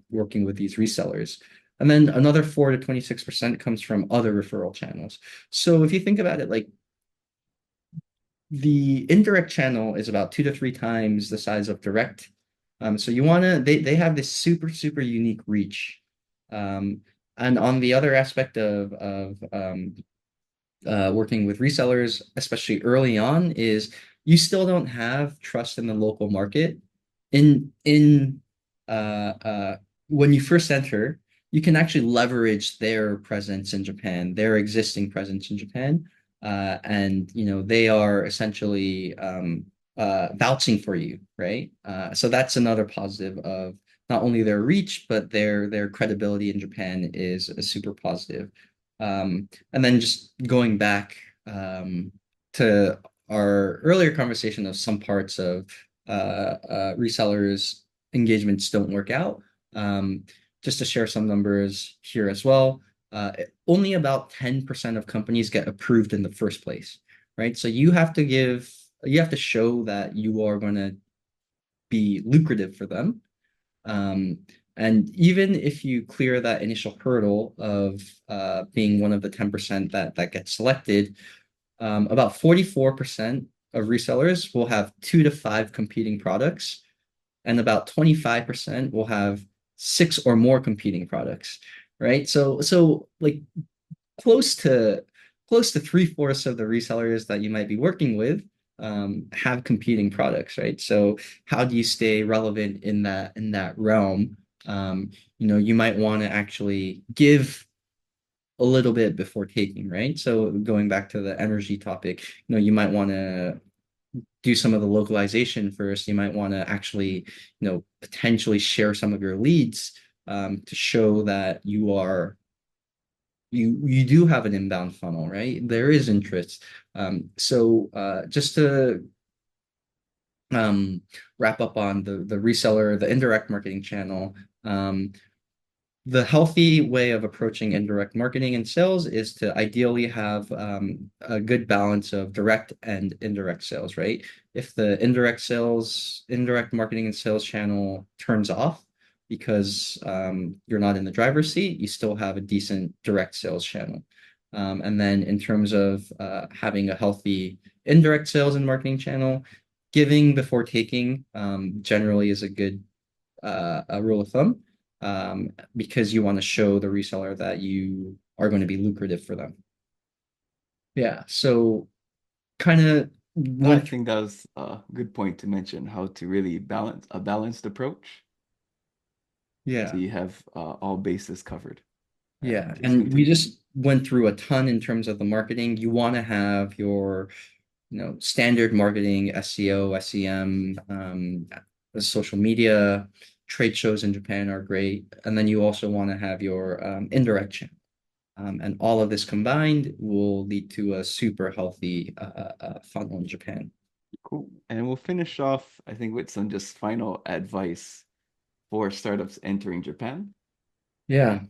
working with these resellers. And then another 4 to 26% comes from other referral channels. So if you think about it, like the indirect channel is about 2 to 3 times the size of direct. So you want to, they have this super, super unique reach. And on the other aspect of working with resellers, especially early on, is you still don't have trust in the local market. In When you first enter, you can actually leverage their presence in Japan, their existing presence in Japan, and they are essentially vouching for you, right? So that's another positive of not only their reach, but their credibility in Japan is super positive. And then just going back to our earlier conversation of some parts of resellers' engagements don't work out. Um, just to share some numbers here as well, only about 10% of companies get approved in the first place, right? So you have to show that you are going to be lucrative for them. Um, and even if you clear that initial hurdle of being one of the 10% that gets selected, about 44% of resellers will have 2 to 5 competing products, and about 25% will have 6 or more competing products, right? So like close to close to 3/4 of the resellers that you might be working with have competing products, right? So how do you stay relevant in that realm? You might want to actually give a little bit before taking, right? So going back to the energy topic, you might want to do some of the localization first. You might want to actually, potentially share some of your leads to show that you do have an inbound funnel, right? There is interest. So just to um, wrap up on the reseller, the indirect marketing channel, the healthy way of approaching indirect marketing and sales is to ideally have a good balance of direct and indirect sales, right? If the indirect marketing and sales channel turns off because you're not in the driver's seat, you still have a decent direct sales channel. And then in terms of having a healthy indirect sales and marketing channel, giving before taking generally is a good a rule of thumb, because you want to show the reseller that you are going to be lucrative for them. Yeah. So kind of I went through, think that was a good point to mention how to really balance a balanced approach so yeah. you have all bases covered. Yeah. Please And we continue. just went through a ton in terms of the marketing. You want to have your, standard marketing, SEO, SEM, social media, trade shows in Japan are great. And then you also want to have your indirect channel. And all of this combined will lead to a super healthy funnel in Japan. Cool. And we'll finish off, I think, with some just final advice for startups entering Japan. Yeah,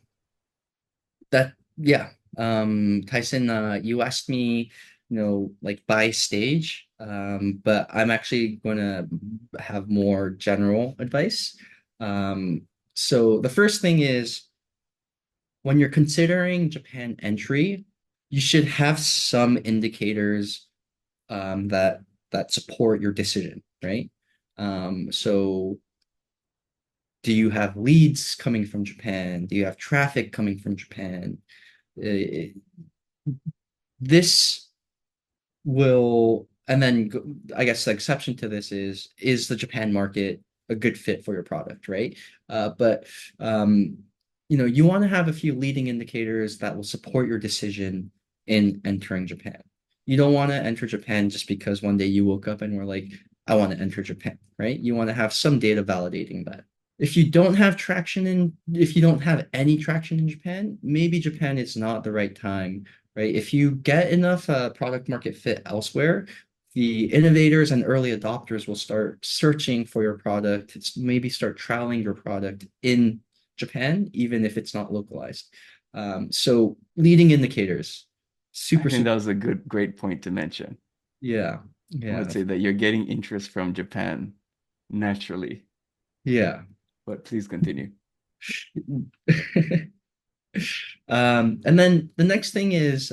yeah. Tyson, you asked me, like by stage, but I'm actually gonna have more general advice. So the first thing is when you're considering Japan entry, you should have some indicators that support your decision, right? So do you have leads coming from Japan? Do you have traffic coming from Japan? Uh, this will, and then I guess the exception to this is the Japan market a good fit for your product, right? But you want to have a few leading indicators that will support your decision in entering Japan. You don't want to enter Japan just because one day you woke up and were like, I want to enter Japan, right? You want to have some data validating that. If you don't have any traction in Japan, maybe Japan is not the right time, right? If you get enough product market fit elsewhere, the innovators and early adopters will start searching for your product. It's maybe start trialing your product in Japan, even if it's not localized. So leading indicators, I super, think super, that was a great point to mention. yeah, I would yeah, say that you're getting interest from Japan naturally, yeah. but please continue. And then the next thing is,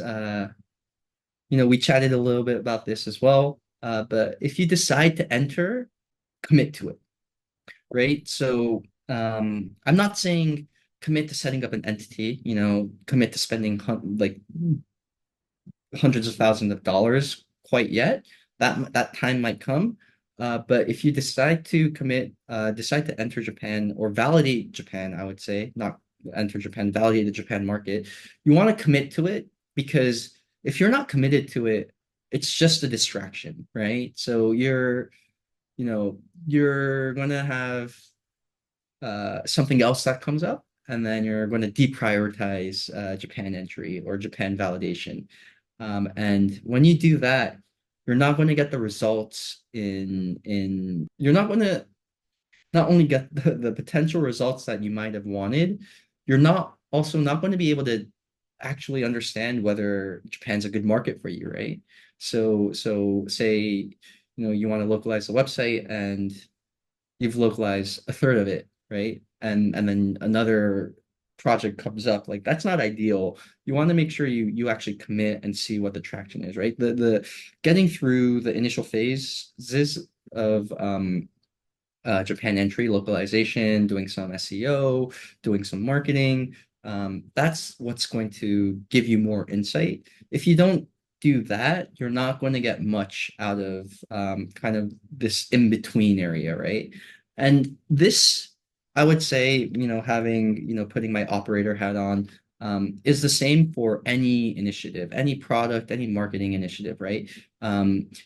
we chatted a little bit about this as well. But if you decide to enter, commit to it, right? So I'm not saying commit to setting up an entity, commit to spending like hundreds of thousands of dollars quite yet. That time might come. But if you decide to enter Japan or validate Japan, I would say, not enter Japan, validate the Japan market, you want to commit to it because if you're not committed to it, it's just a distraction, right? So you're gonna have something else that comes up, and then you're going to deprioritize Japan entry or Japan validation. And when you do that, you're not going to get the results you're not going to not only get the potential results that you might have wanted, you're not going to be able to actually understand whether Japan's a good market for you, right? So say, you want to localize the website and you've localized a third of it, right? And then another project comes up, like that's not ideal. You want to make sure you actually commit and see what the traction is, right? The getting through the initial phases of Japan entry, localization, doing some SEO, doing some marketing. That's what's going to give you more insight. If you don't do that, you're not going to get much out of kind of this in between area, right? And this, I would say, putting my operator hat on, is the same for any initiative, any product, any marketing initiative, right?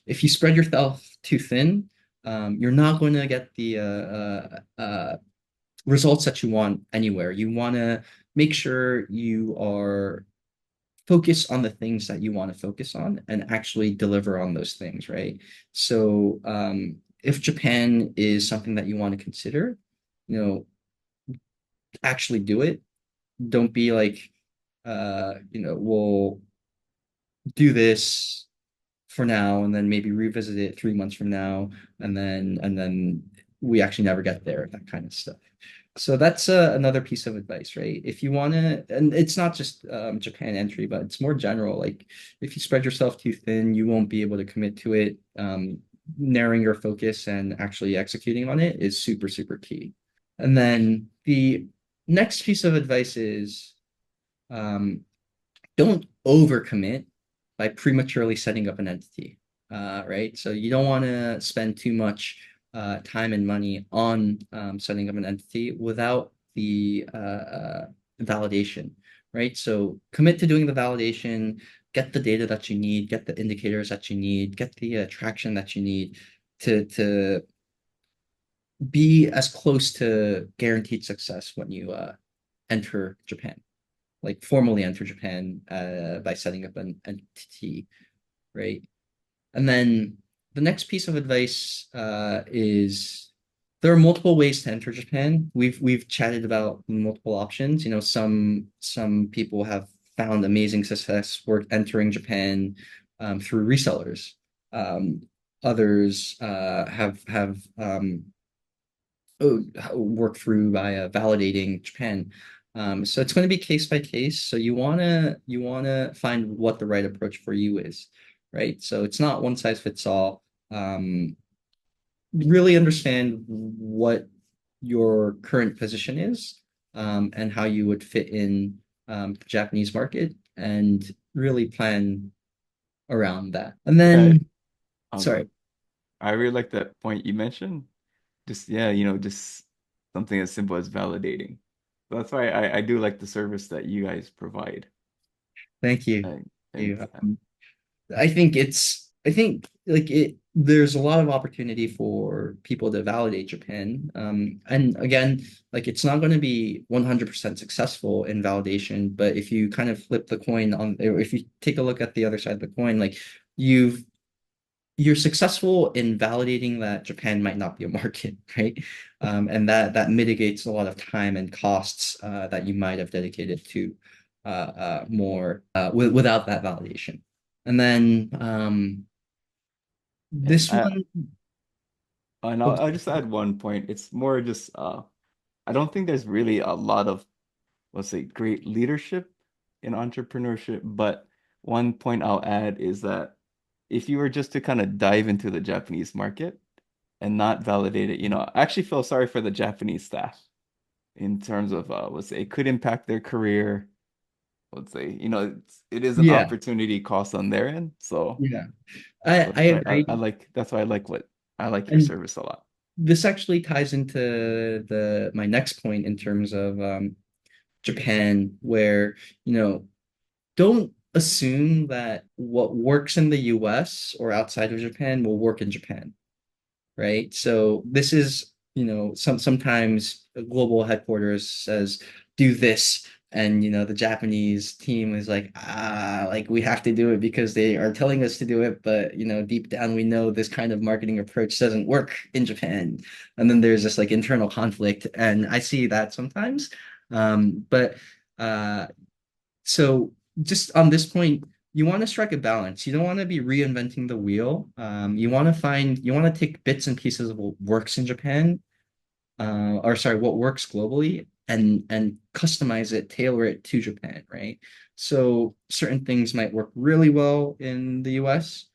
If you spread yourself too thin, you're not going to get the results that you want anywhere. You want to make sure you are focused on the things that you want to focus on and actually deliver on those things, right? So if Japan is something that you want to consider, you know, actually do it. Don't be like, we'll do this for now and then maybe revisit it 3 months from now and then we actually never get there, that kind of stuff. So that's another piece of advice, right? If you want to, and it's not just Japan entry, but it's more general. Like if you spread yourself too thin, you won't be able to commit to it. Narrowing your focus and actually executing on it is super, super key. And then the next piece of advice is um, don't overcommit by prematurely setting up an entity, right? So you don't want to spend too much time and money on setting up an entity without the validation, right? So commit to doing the validation, get the data that you need, get the indicators that you need, get the traction that you need to be as close to guaranteed success when you enter Japan, like formally enter Japan by setting up an entity, right? And then the next piece of advice is there are multiple ways to enter Japan. We've chatted about multiple options. Some people have found amazing success work entering Japan through resellers. Others have work through by validating Japan. So it's going to be case by case. So you wanna find what the right approach for you is, right? So it's not one size fits all. Really understand what your current position is, and how you would fit in the Japanese market, and really plan around that. And Yeah, then, I'll go. sorry, I really like that point you mentioned. Just yeah, just something as simple as validating. So that's why I do like the service that you guys provide. thank you. Thank- You. Thanks. I think like there's a lot of opportunity for people to validate Japan. And again, like it's not going to be 100% successful in validation, but if you kind of flip the coin on, or if you take a look at the other side of the coin, like you've you're successful in validating that Japan might not be a market, right? And that mitigates a lot of time and costs that you might have dedicated to more without that validation. And then And this I one, and oops, I'll just add one point. It's more just I don't think there's really a lot of, let's say, great leadership in entrepreneurship, but one point I'll add is that if you were just to kind of dive into the Japanese market and not validate it, I actually feel sorry for the Japanese staff in terms of let's say it could impact their career. Let's say, it is an yeah, opportunity cost on their end. So yeah, I that's why I agree. like that's why I like your And service a lot. this actually ties into the my next point in terms of Japan, where you know don't assume that what works in the US or outside of Japan will work in Japan, right? So this is, sometimes a global headquarters says do this, and the Japanese team is like, like we have to do it because they are telling us to do it, but deep down we know this kind of marketing approach doesn't work in Japan. And then there's this like internal conflict, and I see that sometimes. But uh so just on this point, you want to strike a balance. You don't want to be reinventing the wheel. You want to take bits and pieces of what works in Japan, or sorry, what works globally, and customize it, tailor it to Japan, right? So certain things might work really well in the US,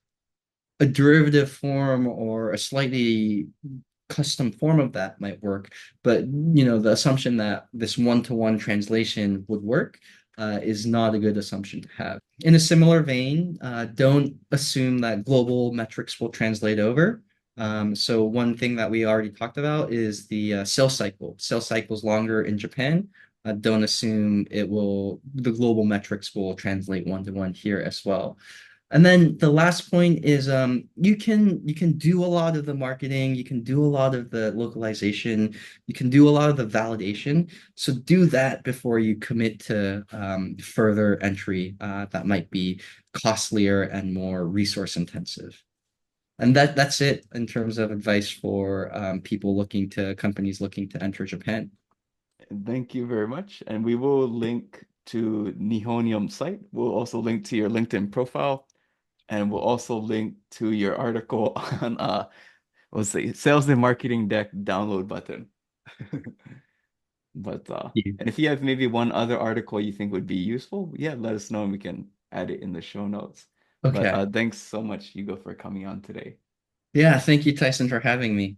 a derivative form or a slightly custom form of that might work, but the assumption that this one-to-one translation would work is not a good assumption to have. In a similar vein, don't assume that global metrics will translate over. So one thing that we already talked about is the sales cycle. Sales cycle is longer in Japan. Don't assume the global metrics will translate one-to-one here as well. And then the last point is you can do a lot of the marketing, you can do a lot of the localization, you can do a lot of the validation. So do that before you commit to further entry that might be costlier and more resource intensive. And that's it in terms of advice for companies looking to enter Japan. Thank you very much. And we will link to Nihonium site. We'll also link to your LinkedIn profile, and we'll also link to your article on let's see, sales and marketing deck download button. But Yeah. and if you have maybe one other article you think would be useful, yeah, let us know and we can add it in the show notes. But Okay. thanks so much, Hugo, for coming on today. Yeah, thank you, Tyson, for having me.